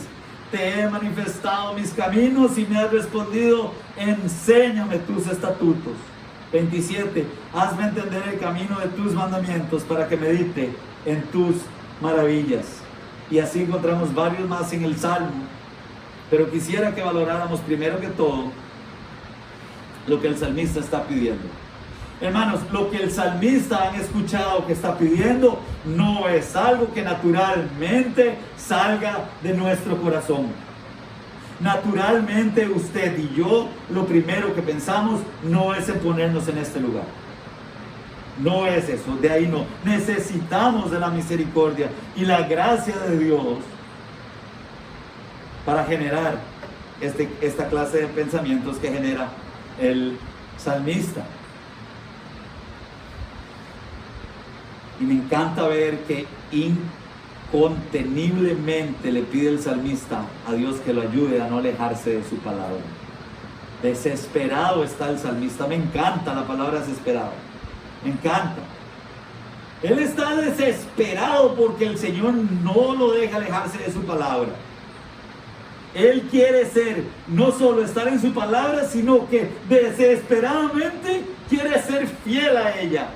te he manifestado mis caminos y me has respondido, enséñame tus estatutos. 27: hazme entender el camino de tus mandamientos para que medite en tus maravillas. Y así encontramos varios más en el Salmo, pero quisiera que valoráramos primero que todo lo que el salmista está pidiendo. Hermanos, lo que el salmista han escuchado que está pidiendo no es algo que naturalmente salga de nuestro corazón. Naturalmente usted y yo, lo primero que pensamos no es en ponernos en este lugar. No es eso, de ahí no. Necesitamos de la misericordia y la gracia de Dios para generar esta clase de pensamientos que genera el salmista. Y me encanta ver que inconteniblemente le pide el salmista a Dios que lo ayude a no alejarse de su palabra. Desesperado está el salmista. Me encanta la palabra desesperado. Me encanta. Él está desesperado porque el Señor no lo deja alejarse de su palabra. Él quiere no solo estar en su palabra, sino que desesperadamente quiere ser fiel a ella.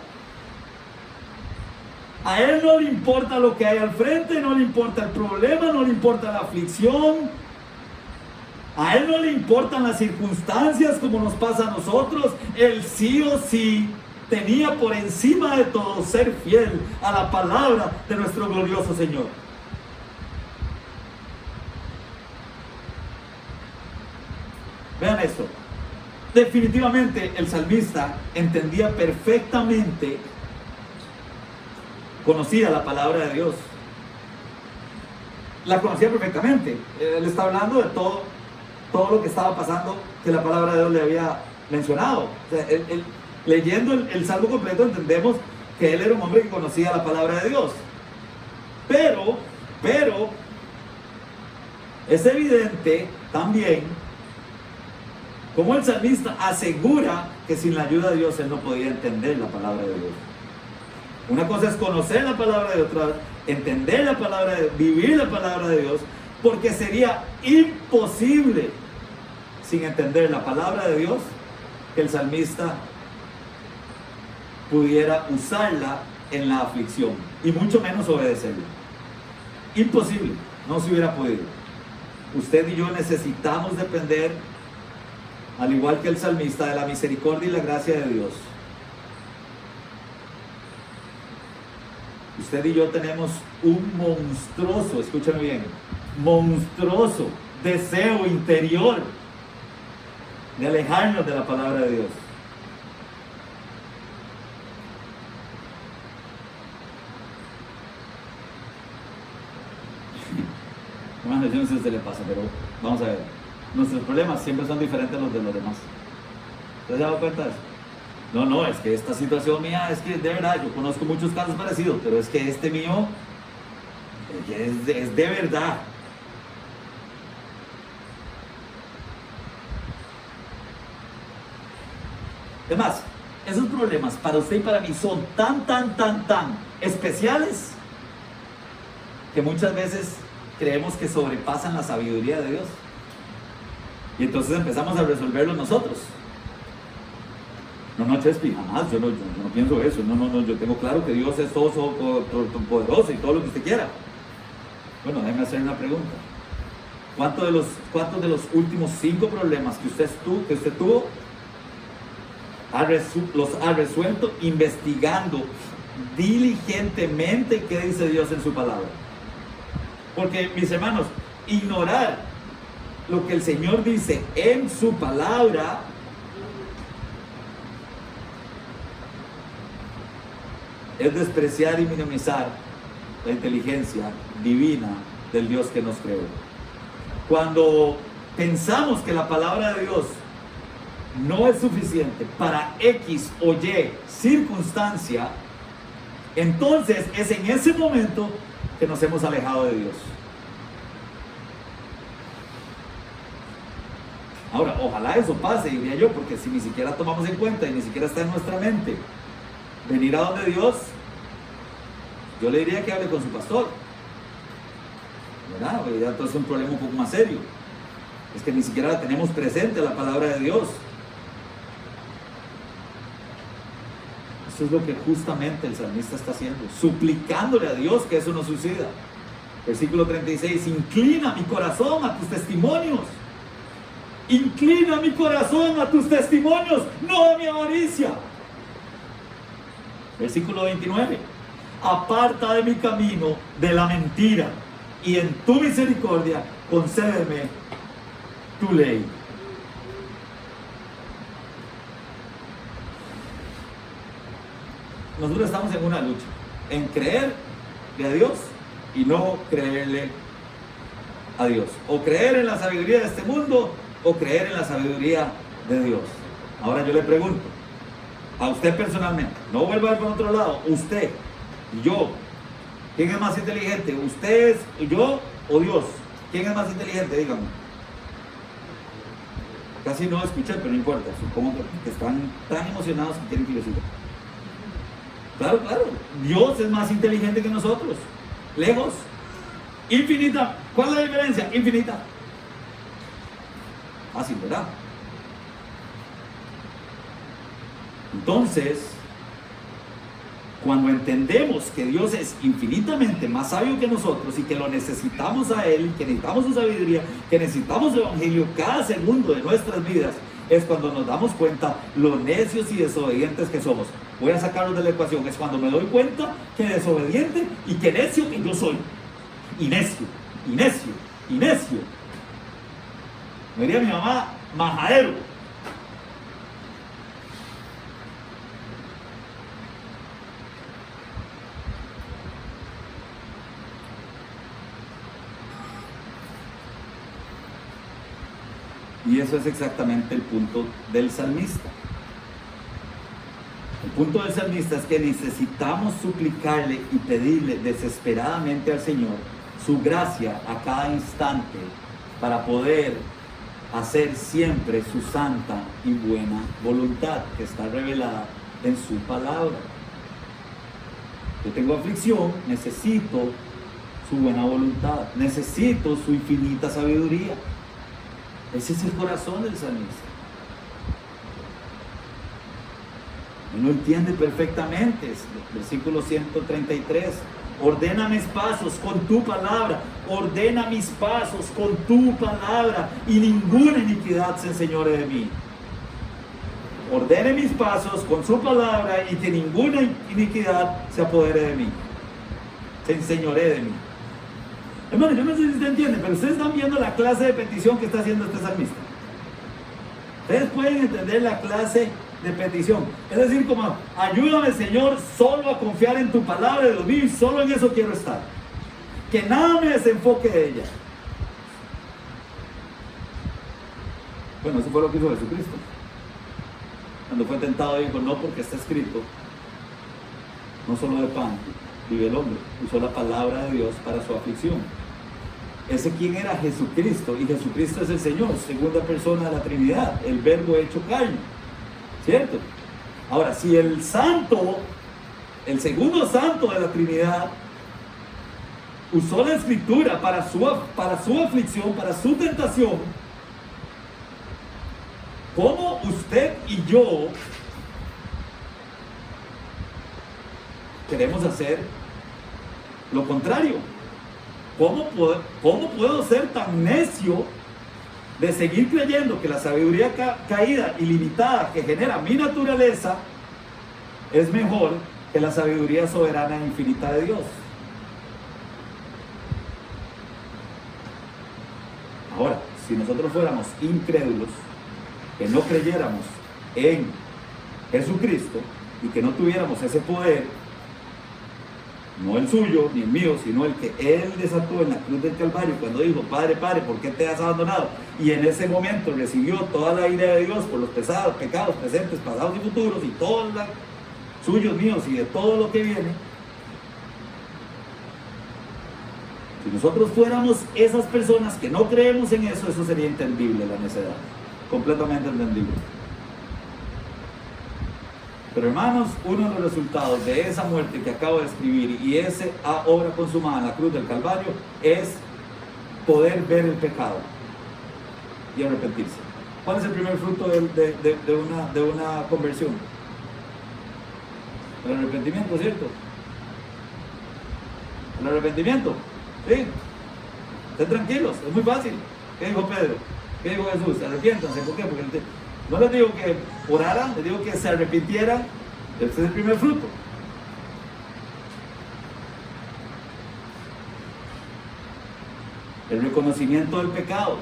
A él no le importa lo que hay al frente, no le importa el problema, no le importa la aflicción. A él no le importan las circunstancias como nos pasa a nosotros. Él sí o sí tenía por encima de todo ser fiel a la palabra de nuestro glorioso Señor. Vean esto. Definitivamente el salmista entendía perfectamente, conocía la palabra de Dios. La conocía perfectamente. Él está hablando de todo lo que estaba pasando que la palabra de Dios le había mencionado. O sea, leyendo el salmo completo entendemos que él era un hombre que conocía la palabra de Dios. Pero es evidente también como el salmista asegura que sin la ayuda de Dios él no podía entender la palabra de Dios. Una cosa es conocer la palabra de Dios, otra entender la palabra de Dios, vivir la palabra de Dios, porque sería imposible sin entender la palabra de Dios que el salmista pudiera usarla en la aflicción y mucho menos obedecerla. Imposible. no se hubiera podido. Usted y yo necesitamos depender, al igual que el salmista, de la misericordia y la gracia de Dios. Usted y yo tenemos un monstruoso, escúchame bien, monstruoso deseo interior de alejarnos de la palabra de Dios. Hermano, yo no sé si a usted le pasa, pero vamos a ver. Nuestros problemas siempre son diferentes a los de los demás. ¿Usted se ha dado cuenta de eso? No, es que esta situación mía, es que de verdad, yo conozco muchos casos parecidos, pero es que este mío es de verdad. Además, esos problemas para usted y para mí son tan especiales que muchas veces creemos que sobrepasan la sabiduría de Dios. Y entonces empezamos a resolverlo nosotros. No, Chespi, jamás, yo no pienso eso. No, yo tengo claro que Dios es todo poderoso y todo lo que usted quiera. Bueno, déjeme hacer una pregunta. ¿Cuántos de los últimos 5 problemas que usted tuvo los ha resuelto investigando diligentemente qué dice Dios en su palabra? Porque, mis hermanos, ignorar lo que el Señor dice en su palabra es despreciar y minimizar la inteligencia divina del Dios que nos creó. Cuando pensamos que la palabra de Dios no es suficiente para X o Y circunstancia, entonces es en ese momento que nos hemos alejado de Dios. Ahora, ojalá eso pase, diría yo, porque si ni siquiera tomamos en cuenta y ni siquiera está en nuestra mente venir a donde Dios, yo le diría que hable con su pastor, ¿verdad? Porque ya entonces es un problema un poco más serio. Es que ni siquiera la tenemos presente, la palabra de Dios. Eso es lo que justamente el salmista está haciendo, suplicándole a Dios que eso no suceda. Versículo 36, inclina mi corazón a tus testimonios. Inclina mi corazón a tus testimonios, no a mi avaricia. Versículo 29, aparta de mi camino de la mentira y en tu misericordia concédeme tu ley. Nosotros estamos en una lucha, en creerle a Dios y no creerle a Dios. O creer en la sabiduría de este mundo o creer en la sabiduría de Dios. Ahora yo le pregunto, a usted personalmente, no vuelva a ver por otro lado, usted, yo, ¿quién es más inteligente? ¿Usted, yo o Dios? ¿Quién es más inteligente? Díganme. Casi no escuché, pero no importa, supongo que están tan emocionados que quieren que yo siga. Claro, Dios es más inteligente que nosotros, lejos, infinita. ¿Cuál es la diferencia? Infinita. Fácil, ¿verdad? Entonces, cuando entendemos que Dios es infinitamente más sabio que nosotros y que lo necesitamos a Él, que necesitamos su sabiduría, que necesitamos el Evangelio cada segundo de nuestras vidas, es cuando nos damos cuenta lo necios y desobedientes que somos. Voy a sacarlos de la ecuación. Es cuando me doy cuenta que desobediente y que necio que yo soy. Y necio. Me diría mi mamá, majadero. Y eso es exactamente el punto del salmista. El punto del salmista es que necesitamos suplicarle y pedirle desesperadamente al Señor su gracia a cada instante para poder hacer siempre su santa y buena voluntad que está revelada en su palabra. Yo tengo aflicción, necesito su buena voluntad, necesito su infinita sabiduría. Ese es el corazón del salmista. Uno entiende perfectamente. Versículo 133. Ordena mis pasos con tu palabra. ordena mis pasos con tu palabra y ninguna iniquidad se enseñore de mí. Ordene mis pasos con su palabra y que ninguna iniquidad se apodere de mí, se enseñoree de mí. Hermano, yo no sé si usted entiende, pero ustedes están viendo la clase de petición que está haciendo este salmista. Ustedes pueden entender la clase de petición. Es decir, como, ayúdame, Señor, solo a confiar en tu palabra, Dios mío, y solo en eso quiero estar. Que nada me desenfoque de ella. Bueno, eso fue lo que hizo Jesucristo. Cuando fue tentado dijo, no, porque está escrito, no solo de pan vive el hombre. Usó la palabra de Dios para su aflicción. ¿Ese quién era? Jesucristo. Y Jesucristo es el Señor, segunda persona de la Trinidad, el verbo hecho carne. ¿Cierto? Ahora, si el santo, el segundo santo de la Trinidad, usó la escritura para su aflicción, para su tentación, ¿cómo usted y yo queremos hacer lo contrario? ¿Cómo puedo ser tan necio de seguir creyendo que la sabiduría caída y limitada que genera mi naturaleza es mejor que la sabiduría soberana e infinita de Dios? Ahora, si nosotros fuéramos incrédulos, que no creyéramos en Jesucristo y que no tuviéramos ese poder, no el suyo ni el mío, sino el que Él desató en la cruz del Calvario cuando dijo, Padre, Padre, ¿por qué te has abandonado? Y en ese momento recibió toda la ira de Dios por los pecados presentes, pasados y futuros, y todos los suyos, míos y de todo lo que viene. Si nosotros fuéramos esas personas que no creemos en eso, eso sería entendible, la necedad, completamente entendible. Pero hermanos, uno de los resultados de esa muerte que acabo de escribir y esa obra consumada en la cruz del Calvario es poder ver el pecado y arrepentirse. ¿Cuál es el primer fruto de una conversión? El arrepentimiento, ¿cierto? El arrepentimiento, ¿sí? Estén tranquilos, es muy fácil. ¿Qué dijo Pedro? ¿Qué dijo Jesús? Arrepiéntanse. ¿Por qué? Porque no les digo que oraran, les digo que se arrepintieran. Ese es el primer fruto. El reconocimiento del pecado.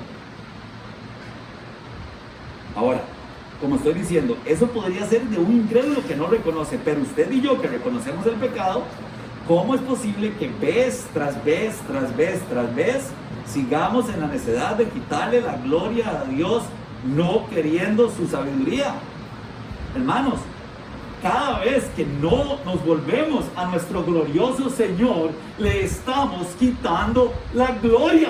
Ahora, como estoy diciendo, eso podría ser de un incrédulo que no reconoce, pero usted y yo que reconocemos el pecado, ¿cómo es posible que vez tras vez, tras vez, tras vez, sigamos en la necesidad de quitarle la gloria a Dios, no queriendo su sabiduría? Hermanos, cada vez que no nos volvemos a nuestro glorioso Señor, le estamos quitando la gloria.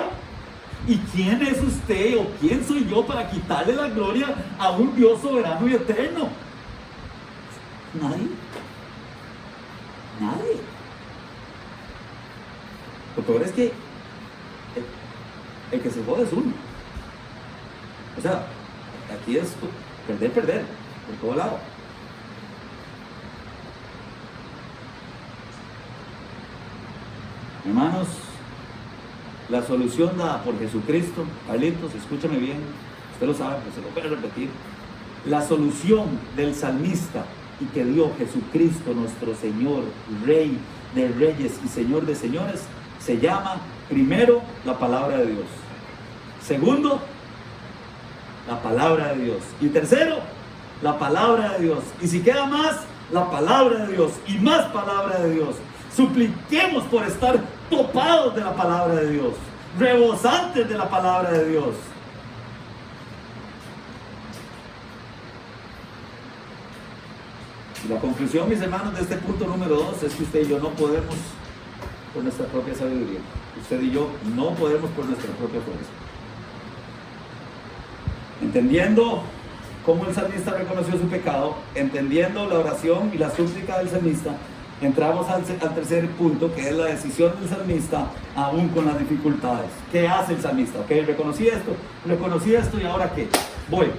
¿Y quién es usted o quién soy yo para quitarle la gloria a un Dios soberano y eterno? Nadie. Nadie. Lo peor es que el que se jode es uno. O sea, aquí es perder, por todo lado. Hermanos, la solución dada por Jesucristo, Carlitos, escúchame bien, usted lo sabe, pero se lo voy a repetir. La solución del salmista y que dio Jesucristo, nuestro Señor, Rey de reyes y Señor de señores, se llama, primero, la palabra de Dios. Segundo, la palabra de Dios. Y tercero, la palabra de Dios. Y si queda más, la palabra de Dios y más palabra de Dios. Supliquemos por estar topados de la palabra de Dios, rebosantes de la palabra de Dios. Y la conclusión, mis hermanos, de este punto número 2 es que usted y yo no podemos por nuestra propia sabiduría. Usted y yo no podemos por nuestra propia fuerza. Entendiendo cómo el salmista reconoció su pecado, entendiendo la oración y la súplica del salmista, entramos al tercer punto, que es la decisión del salmista aún con las dificultades. ¿Qué hace el salmista? Ok, reconocí esto y ahora ¿qué? Voy.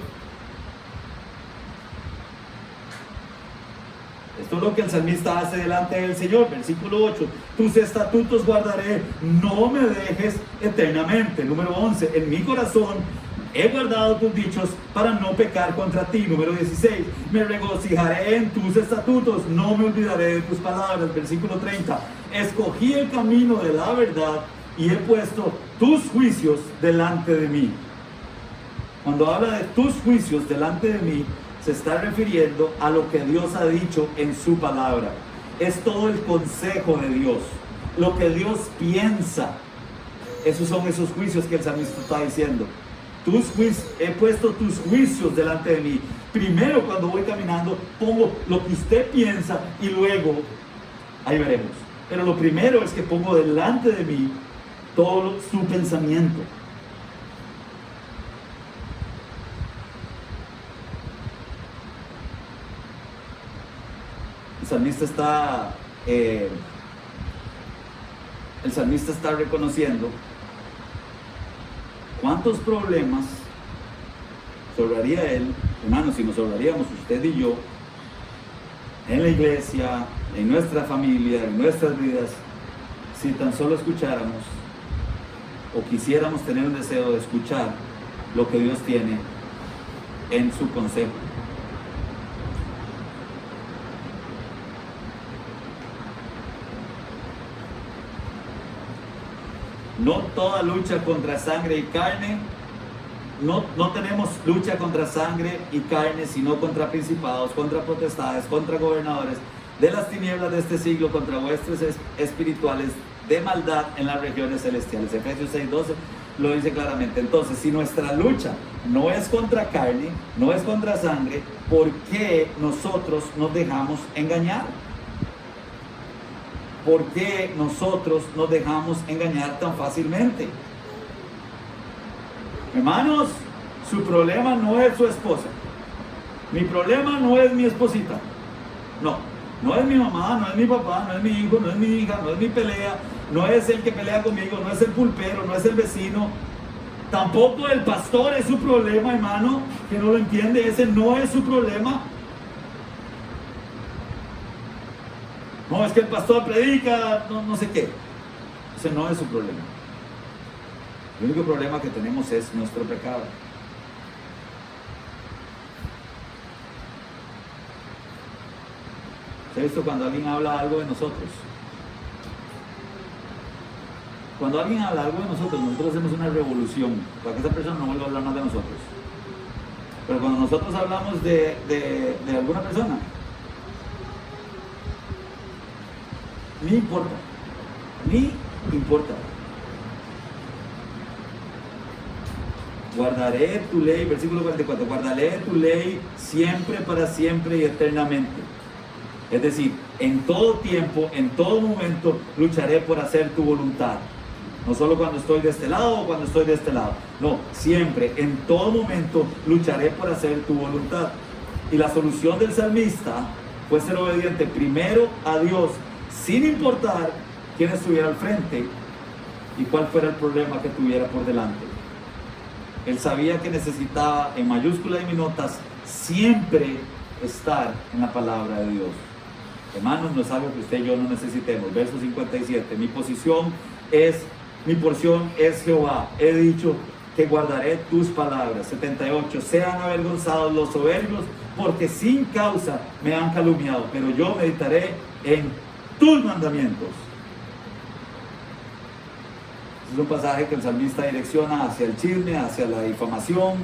Esto es lo que el salmista hace delante del Señor. Versículo 8, tus estatutos guardaré, no me dejes eternamente. Número 11, en mi corazón he guardado tus dichos para no pecar contra ti. Número 16, me regocijaré en tus estatutos, no me olvidaré de tus palabras. Versículo 30, escogí el camino de la verdad y he puesto tus juicios delante de mí. Cuando habla de tus juicios delante de mí, se está refiriendo a lo que Dios ha dicho en su palabra. Es todo el consejo de Dios, lo que Dios piensa. Esos son esos juicios que el salmista está diciendo. He puesto tus juicios delante de mí. Primero, cuando voy caminando, pongo lo que usted piensa y luego, ahí veremos. Pero lo primero es que pongo delante de mí todo su pensamiento. El salmista está reconociendo cuántos problemas sobraría él, hermanos, si nos sobraríamos usted y yo, en la iglesia, en nuestra familia, en nuestras vidas, si tan solo escucháramos o quisiéramos tener un deseo de escuchar lo que Dios tiene en su consejo. No toda lucha contra sangre y carne, no tenemos lucha contra sangre y carne, sino contra principados, contra potestades, contra gobernadores de las tinieblas de este siglo, contra huestes espirituales de maldad en las regiones celestiales. Efesios 6:12 lo dice claramente. Entonces, si nuestra lucha no es contra carne, no es contra sangre, ¿por qué nosotros nos dejamos engañar? ¿Por qué nosotros nos dejamos engañar tan fácilmente? Hermanos, su problema no es su esposa. Mi problema no es mi esposita. No es mi mamá, no es mi papá, no es mi hijo, no es mi hija, no es mi pelea, no es el que pelea conmigo, no es el pulpero, no es el vecino. Tampoco el pastor es su problema, hermano, que no lo entiende. Ese no es su problema. No, es que el pastor predica, no sé qué. Ese no es su problema. El único problema que tenemos es nuestro pecado. ¿Se ha visto cuando alguien habla algo de nosotros? Cuando alguien habla algo de nosotros hacemos una revolución para que esa persona no vuelva a hablar más de nosotros. Pero cuando nosotros hablamos de alguna persona, ni importa. Guardaré tu ley, versículo 44, guardaré tu ley siempre, para siempre y eternamente. Es decir, en todo tiempo, en todo momento, lucharé por hacer tu voluntad. No solo cuando estoy de este lado o cuando estoy de este lado. No, siempre, en todo momento, lucharé por hacer tu voluntad. Y la solución del salmista fue ser obediente primero a Dios, sin importar quién estuviera al frente y cuál fuera el problema que tuviera por delante. Él sabía que necesitaba, en mayúsculas y minutas, siempre estar en la palabra de Dios. Hermanos, no es algo que usted y yo no necesitemos. Verso 57, mi porción es Jehová. He dicho que guardaré tus palabras. 78, sean avergonzados los soberbios, porque sin causa me han calumniado, pero yo meditaré en tus mandamientos. Es un pasaje que el salmista direcciona hacia el chisme, hacia la difamación.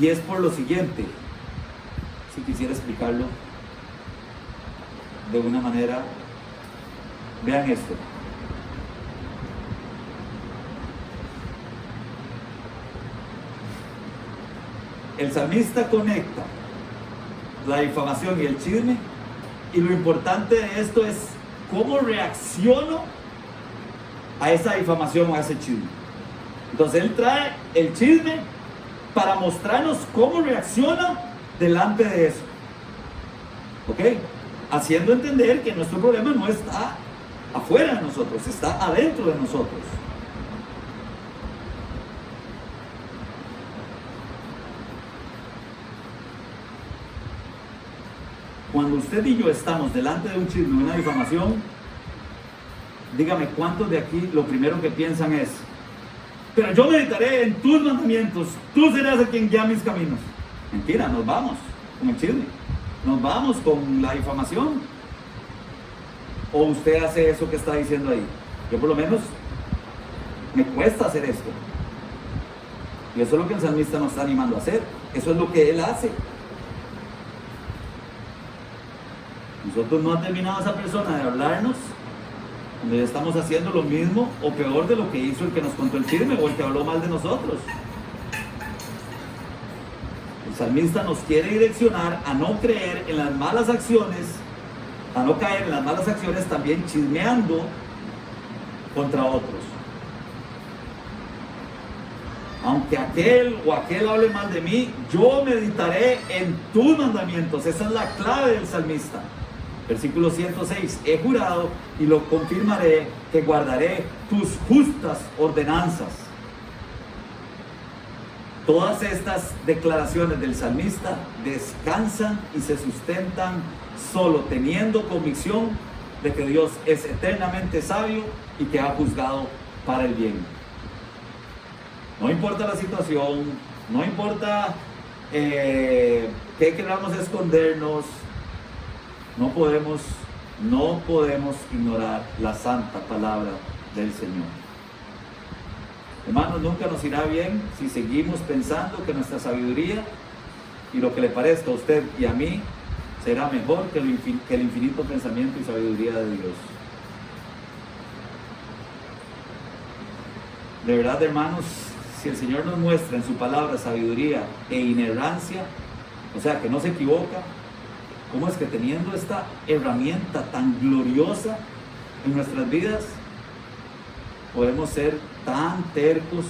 Y es por lo siguiente, si quisiera explicarlo de una manera, vean esto. El salmista conecta la difamación y el chisme, y lo importante de esto es cómo reacciono a esa difamación o a ese chisme. Entonces él trae el chisme para mostrarnos cómo reacciona delante de eso. ¿Ok? Haciendo entender que nuestro problema no está afuera de nosotros, está adentro de nosotros. Cuando usted y yo estamos delante de un chisme, una difamación, dígame cuántos de aquí lo primero que piensan es: pero yo meditaré en tus mandamientos, tú serás el quien guía mis caminos. Mentira, nos vamos con el chisme, nos vamos con la difamación. ¿O usted hace eso que está diciendo ahí? Yo por lo menos me cuesta hacer esto. Y eso es lo que el salmista nos está animando a hacer. Eso es lo que él hace. Nosotros no ha terminado esa persona de hablarnos cuando ya estamos haciendo lo mismo o peor de lo que hizo el que nos contó el chisme o el que habló mal de nosotros. El salmista nos quiere direccionar a no creer en las malas acciones, a no caer en las malas acciones también chismeando contra otros. Aunque aquel o aquel hable mal de mí, yo meditaré en tus mandamientos. Esa es la clave del salmista. Versículo 106, he jurado y lo confirmaré que guardaré tus justas ordenanzas. Todas estas declaraciones del salmista descansan y se sustentan solo teniendo convicción de que Dios es eternamente sabio y que ha juzgado para el bien. No importa la situación, no importa qué queramos escondernos, no podemos ignorar la santa palabra del Señor. Hermanos, nunca nos irá bien si seguimos pensando que nuestra sabiduría y lo que le parezca a usted y a mí será mejor que el infinito pensamiento y sabiduría de Dios. De verdad, hermanos, si el Señor nos muestra en su palabra sabiduría e inerrancia, o sea, que no se equivoca, ¿cómo es que teniendo esta herramienta tan gloriosa en nuestras vidas, podemos ser tan tercos,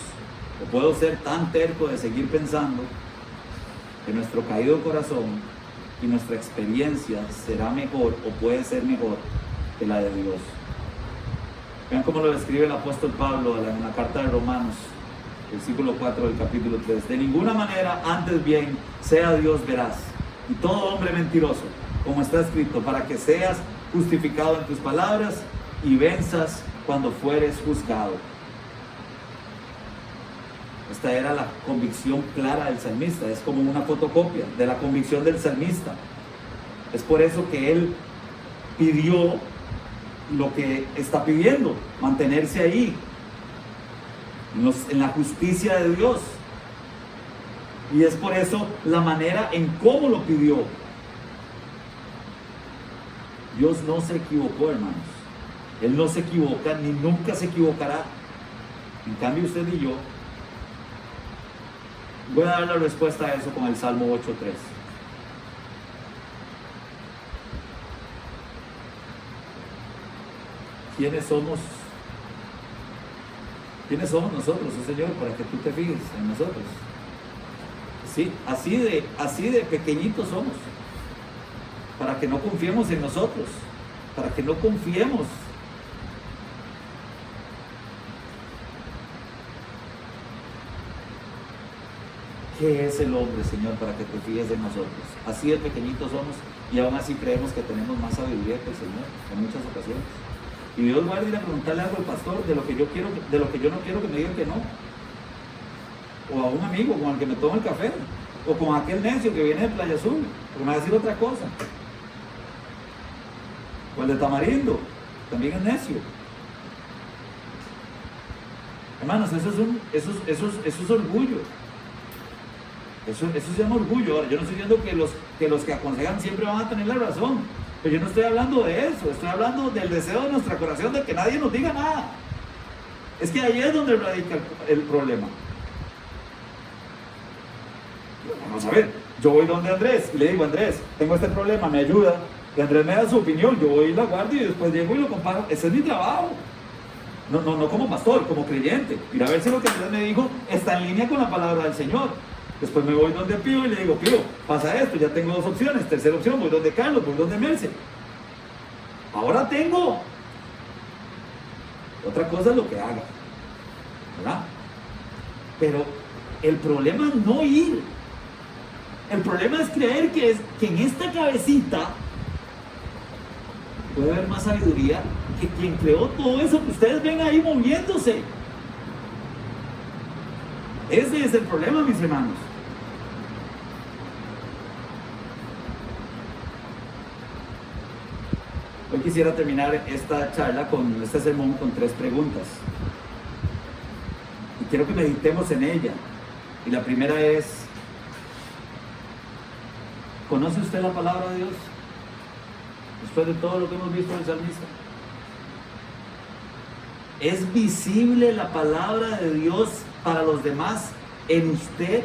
o puedo ser tan terco de seguir pensando que nuestro caído corazón y nuestra experiencia será mejor o puede ser mejor que la de Dios? Vean cómo lo describe el apóstol Pablo en la carta de Romanos, versículo 4 del capítulo 3. De ninguna manera, antes bien, sea Dios veraz y todo hombre mentiroso, como está escrito, para que seas justificado en tus palabras y venzas cuando fueres juzgado. Esta era la convicción clara del salmista, es como una fotocopia de la convicción del salmista. Es por eso que él pidió lo que está pidiendo, mantenerse ahí, en la justicia de Dios. Y es por eso la manera en cómo lo pidió. Dios no se equivocó, hermanos. Él no se equivoca ni nunca se equivocará. En cambio, usted y yo, voy a dar la respuesta a eso con el Salmo 8:3. ¿Quiénes somos? ¿Quiénes somos nosotros, oh Señor, para que tú te fijes en nosotros? Sí, así de pequeñitos somos, para que no confiemos en nosotros, para que no confiemos. ¿Qué es el hombre, Señor, para que te fijes en nosotros? Así de pequeñitos somos y aún así creemos que tenemos más sabiduría que el Señor en muchas ocasiones. Y Dios va a ir a preguntarle algo al pastor de lo que yo quiero, de lo que yo no quiero que me diga que no. O a un amigo con el que me tomo el café, o con aquel necio que viene de Playa Azul, porque me va a decir otra cosa. O el de Tamarindo, también es necio. Hermanos, eso es orgullo. Eso se llama orgullo. Ahora, yo no estoy diciendo que los que aconsejan siempre van a tener la razón, pero yo no estoy hablando de eso. Estoy hablando del deseo de nuestro corazón de que nadie nos diga nada. Es que ahí es donde radica el problema. Vamos a ver, yo voy donde Andrés y le digo: Andrés, tengo este problema, me ayuda. Y Andrés me da su opinión, yo voy y la guardo y después llego y lo comparo. Ese es mi trabajo. No como pastor, como creyente. Mira a ver si lo que Andrés me dijo está en línea con la palabra del Señor. Después me voy donde Pío y le digo: Pío, pasa esto, ya tengo dos opciones. Tercera opción, voy donde Carlos, voy donde Merce. Ahora tengo Otra cosa es lo que haga, ¿verdad? Pero el problema es no ir. El problema es creer que en esta cabecita puede haber más sabiduría que quien creó todo eso que ustedes ven ahí moviéndose. Ese es el problema, mis hermanos. Hoy quisiera terminar esta charla este sermón con 3 preguntas. Y quiero que meditemos en ella. Y la primera es, ¿conoce usted la palabra de Dios? Después de todo lo que hemos visto del salmista. ¿Es visible la palabra de Dios para los demás en usted?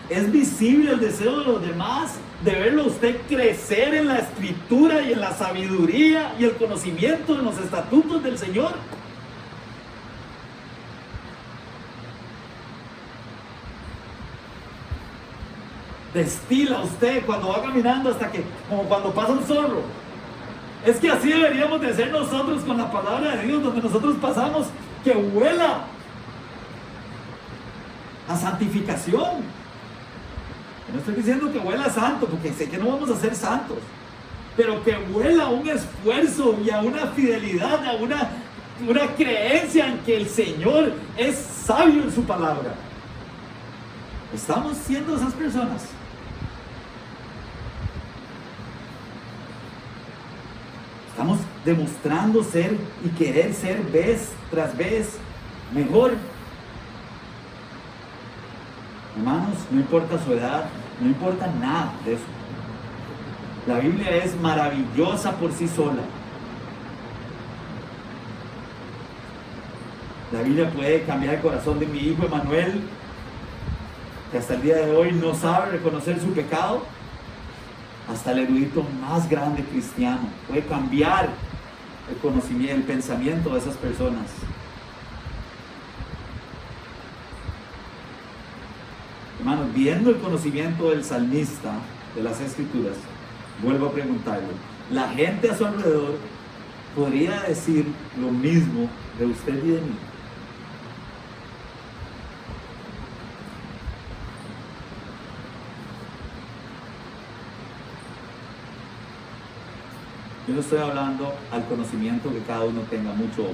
¿Es visible el deseo de los demás de verlo a usted crecer en la escritura y en la sabiduría y el conocimiento de los estatutos del Señor? Destila usted cuando va caminando hasta que, como cuando pasa un zorro. Es que así deberíamos de ser nosotros con la palabra de Dios, donde nosotros pasamos, que huela a santificación. No estoy diciendo que huela a santo, porque sé que no vamos a ser santos, pero que huela a un esfuerzo y a una fidelidad, a una creencia en que el Señor es sabio en su palabra. ¿Estamos siendo esas personas? Estamos demostrando ser y querer ser vez tras vez mejor. Hermanos, no importa su edad, no importa nada de eso. La Biblia es maravillosa por sí sola. La Biblia puede cambiar el corazón de mi hijo Emanuel, que hasta el día de hoy no sabe reconocer su pecado, hasta el erudito más grande cristiano. Puede cambiar el conocimiento, el pensamiento de esas personas. Hermanos, viendo el conocimiento del salmista de las escrituras, vuelvo a preguntarle, ¿la gente a su alrededor podría decir lo mismo de usted y de mí? Yo no estoy hablando al conocimiento que cada uno tenga mucho.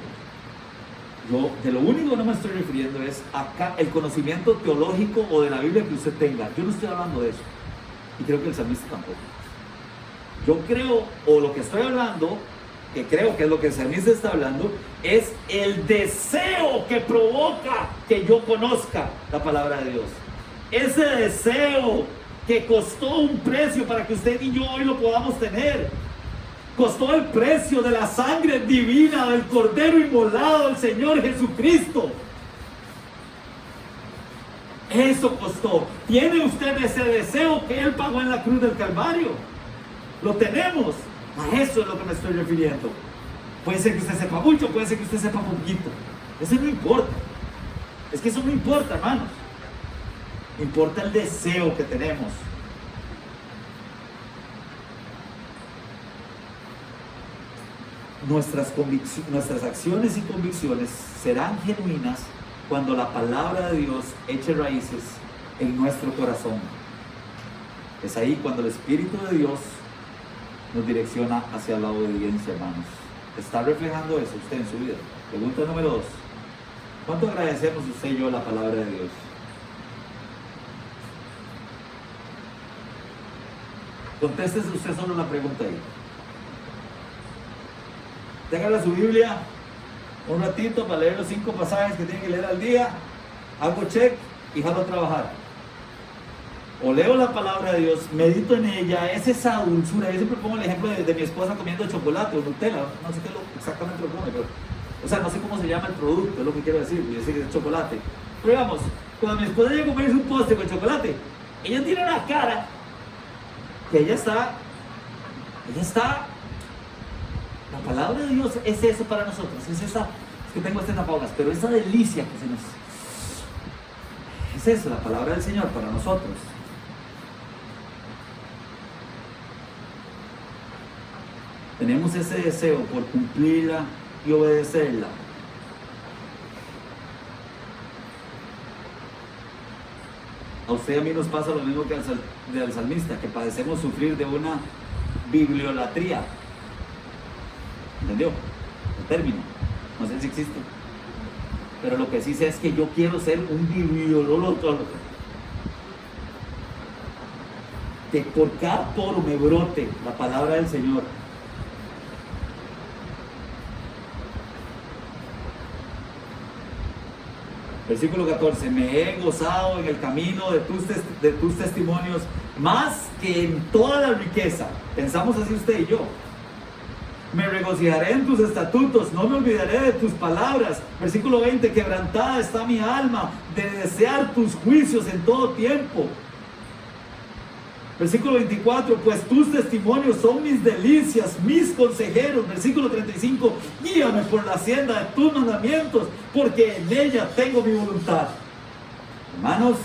Yo de lo único que no me estoy refiriendo es acá el conocimiento teológico o de la Biblia que usted tenga. Yo no estoy hablando de eso. Y creo que el salmista tampoco. Yo creo, o lo que estoy hablando, que creo que es lo que el salmista está hablando, es el deseo que provoca que yo conozca la palabra de Dios. Ese deseo que costó un precio para que usted y yo hoy lo podamos tener. Costó el precio de la sangre divina del Cordero inmolado del Señor Jesucristo. Eso costó. ¿Tiene usted ese deseo que Él pagó en la cruz del Calvario? Lo tenemos. A eso es lo que me estoy refiriendo. Puede ser que usted sepa mucho, puede ser que usted sepa poquito. Eso no importa. Es que eso no importa, hermanos. Importa el deseo que tenemos. Nuestras acciones y convicciones serán genuinas cuando la palabra de Dios eche raíces en nuestro corazón. Es ahí cuando el Espíritu de Dios nos direcciona hacia la obediencia, hermanos. ¿Está reflejando eso usted en su vida? Pregunta número 2. ¿Cuánto agradecemos usted y yo la palabra de Dios? Contéstese usted solo la pregunta ahí. Téngala su Biblia un ratito para leer los 5 pasajes que tiene que leer al día, hago check y jalo a trabajar. O leo la palabra de Dios, medito en ella, es esa dulzura. Yo siempre pongo el ejemplo de mi esposa comiendo chocolate o Nutella, no sé qué exactamente lo come, pero, o sea, no sé cómo se llama el producto, es lo que quiero decir, yo sé que es chocolate. Pero vamos, cuando mi esposa llega a comerse un postre con chocolate, ella tiene una cara que ella está, la palabra de Dios es eso para nosotros, es que tengo este tapabocas, pero esa delicia que se nos... Es eso, la palabra del Señor para nosotros. Tenemos ese deseo por cumplirla y obedecerla. A usted y a mí nos pasa lo mismo que al salmista, que padecemos sufrir de una bibliolatría. ¿Entendió? El término. No sé si existe. Pero lo que sí sé es que yo quiero ser un bibliólogo. Que por cada poro me brote la palabra del Señor. Versículo 14, me he gozado en el camino de tus testimonios más que en toda la riqueza. Pensamos así usted y yo. Me regocijaré en tus estatutos, no me olvidaré de tus palabras. Versículo 20, quebrantada está mi alma de desear tus juicios en todo tiempo. Versículo 24, pues tus testimonios son mis delicias, mis consejeros. Versículo 35, guíame por la senda de tus mandamientos, porque en ella tengo mi voluntad. Hermanos,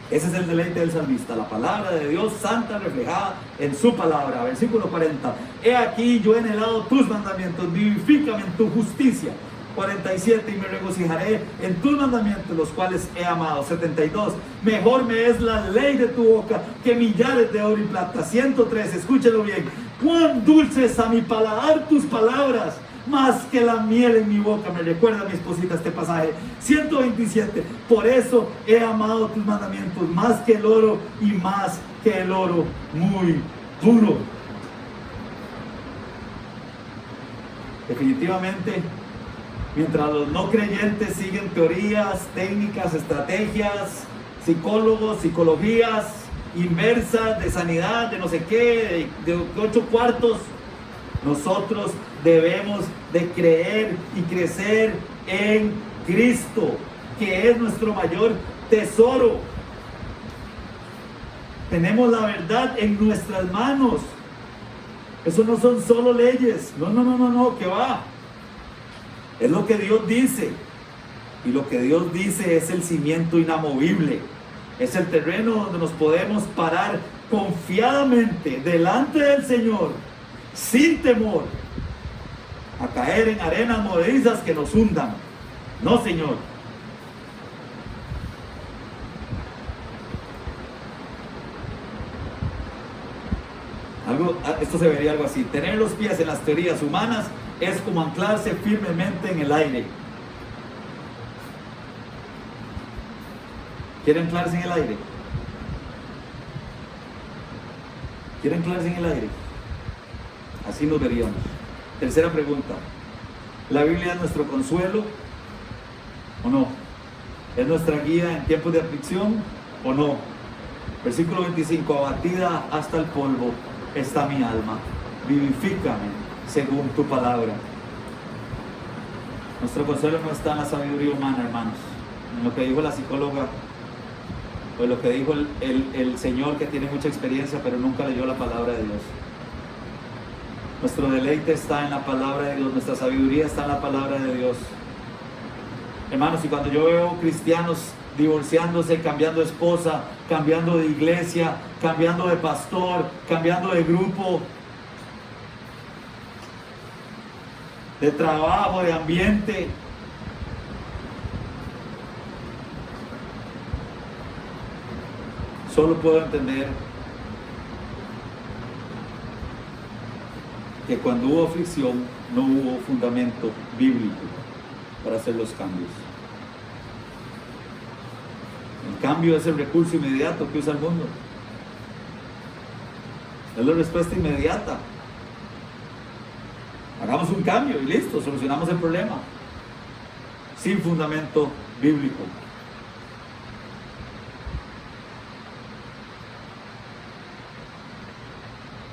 ese es el deleite del salmista, la palabra de Dios santa reflejada en su palabra. Versículo 40, he aquí yo he anhelado tus mandamientos, vivifícame en tu justicia. 47, y me regocijaré en tus mandamientos, los cuales he amado. 72, mejor me es la ley de tu boca que millares de oro y plata. 103, escúchelo bien, cuán dulces a mi paladar tus palabras, más que la miel en mi boca. Me recuerda a mi esposita este pasaje. 127, por eso he amado tus mandamientos más que el oro y más que el oro muy puro. Definitivamente, mientras los no creyentes siguen teorías, técnicas, estrategias, psicólogos, psicologías inversas de sanidad, de no sé qué, de 8 cuartos, nosotros debemos de creer y crecer en Cristo, que es nuestro mayor tesoro. Tenemos la verdad en nuestras manos. Eso no son solo leyes. No, que va. Es lo que Dios dice. Y lo que Dios dice es el cimiento inamovible. Es el terreno donde nos podemos parar confiadamente delante del Señor, sin temor a caer en arenas movedizas que nos hundan. No, Señor. Esto se vería algo así: tener los pies en las teorías humanas es como anclarse firmemente en el aire. ¿Quiere anclarse en el aire? ¿Quiere anclarse en el aire? Así nos veríamos. Tercera pregunta: ¿la Biblia es nuestro consuelo o no? ¿Es nuestra guía en tiempos de aflicción o no? Versículo 25: abatida hasta el polvo está mi alma, vivifícame según tu palabra. Nuestro consuelo no está en la sabiduría humana, hermanos, en lo que dijo la psicóloga o en lo que dijo el señor que tiene mucha experiencia pero nunca leyó la palabra de Dios. Nuestro deleite está en la palabra de Dios, nuestra sabiduría está en la palabra de Dios. Hermanos, y cuando yo veo cristianos divorciándose, cambiando de esposa, cambiando de iglesia, cambiando de pastor, cambiando de grupo, de trabajo, de ambiente, solo puedo entender que cuando hubo aflicción no hubo fundamento bíblico para hacer los cambios. El cambio es el recurso inmediato que usa el mundo. Es la respuesta inmediata. Hagamos un cambio y listo, solucionamos el problema. Sin fundamento bíblico.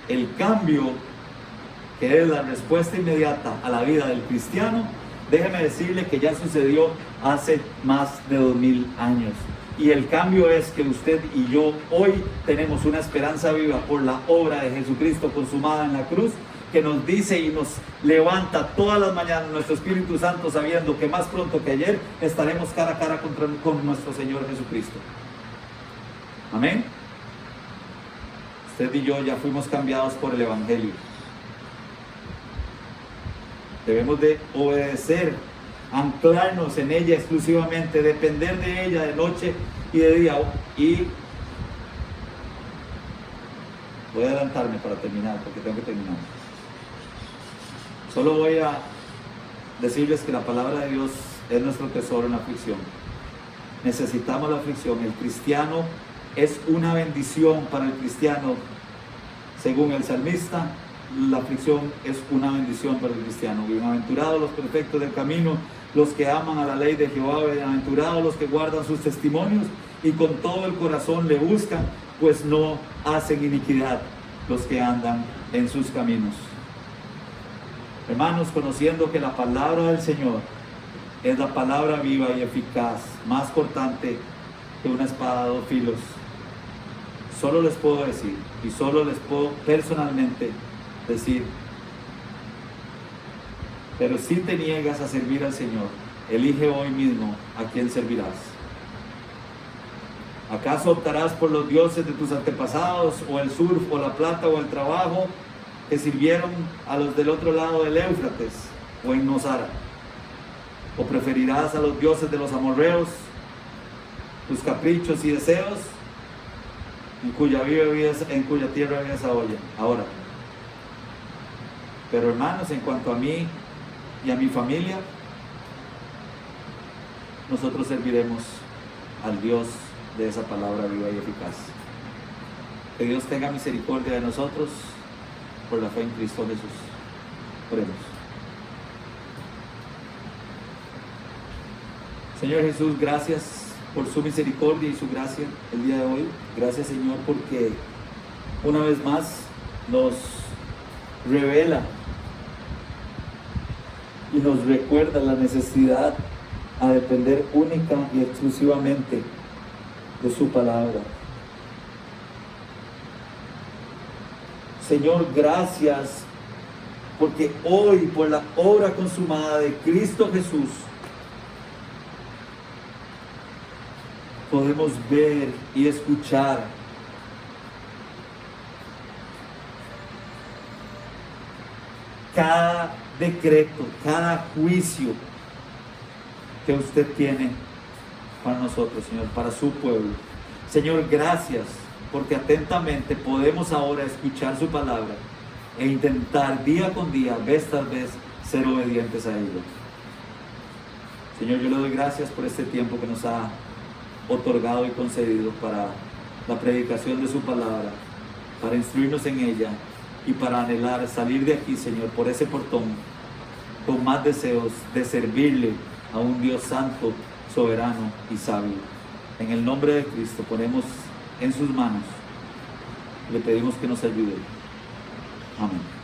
El cambio, que es la respuesta inmediata a la vida del cristiano, déjeme decirle que ya sucedió hace más de 2000 años. Y el cambio es que usted y yo hoy tenemos una esperanza viva por la obra de Jesucristo consumada en la cruz, que nos dice y nos levanta todas las mañanas nuestro Espíritu Santo, sabiendo que más pronto que ayer estaremos cara a cara con nuestro Señor Jesucristo. Amén. Usted y yo ya fuimos cambiados por el Evangelio. Debemos de obedecer, anclarnos en ella exclusivamente, depender de ella de noche y de día, y Voy a adelantarme para terminar, porque tengo que terminar. Solo voy a decirles que la palabra de Dios es nuestro tesoro en la aflicción. Necesitamos la aflicción. El cristiano es una bendición para el cristiano. Según el salmista, la aflicción es una bendición para el cristiano. Bienaventurados los perfectos del camino, los que aman a la ley de Jehová. Bienaventurados los que guardan sus testimonios y con todo el corazón le buscan, pues no hacen iniquidad los que andan en sus caminos. Hermanos, conociendo que la palabra del Señor es la palabra viva y eficaz, más cortante que una espada de 2 filos, solo les puedo decir, y solo les puedo personalmente decir: pero si te niegas a servir al Señor, elige hoy mismo a quién servirás. ¿Acaso optarás por los dioses de tus antepasados, o el surf, o la plata, o el trabajo que sirvieron a los del otro lado del Éufrates, o en Nosara? ¿O preferirás a los dioses de los amorreos, tus caprichos y deseos, en cuya tierra vives ahora? Pero hermanos, en cuanto a mí y a mi familia, nosotros serviremos al Dios de esa palabra viva y eficaz. Que Dios tenga misericordia de nosotros por la fe en Cristo Jesús. Oremos. Señor Jesús, gracias por su misericordia y su gracia el día de hoy. Gracias, Señor, porque una vez más nos revela y nos recuerda la necesidad a depender única y exclusivamente de su palabra. Señor, gracias porque hoy, por la obra consumada de Cristo Jesús, podemos ver y escuchar cada decreto, cada juicio que usted tiene para nosotros, Señor, para su pueblo. Señor, gracias porque atentamente podemos ahora escuchar su palabra e intentar día con día, vez tras vez, ser obedientes a ella. Señor, yo le doy gracias por este tiempo que nos ha otorgado y concedido para la predicación de su palabra, para instruirnos en ella y para anhelar salir de aquí, Señor, por ese portón con más deseos de servirle a un Dios santo, soberano y sabio. En el nombre de Cristo ponemos en sus manos, le pedimos que nos ayude. Amén.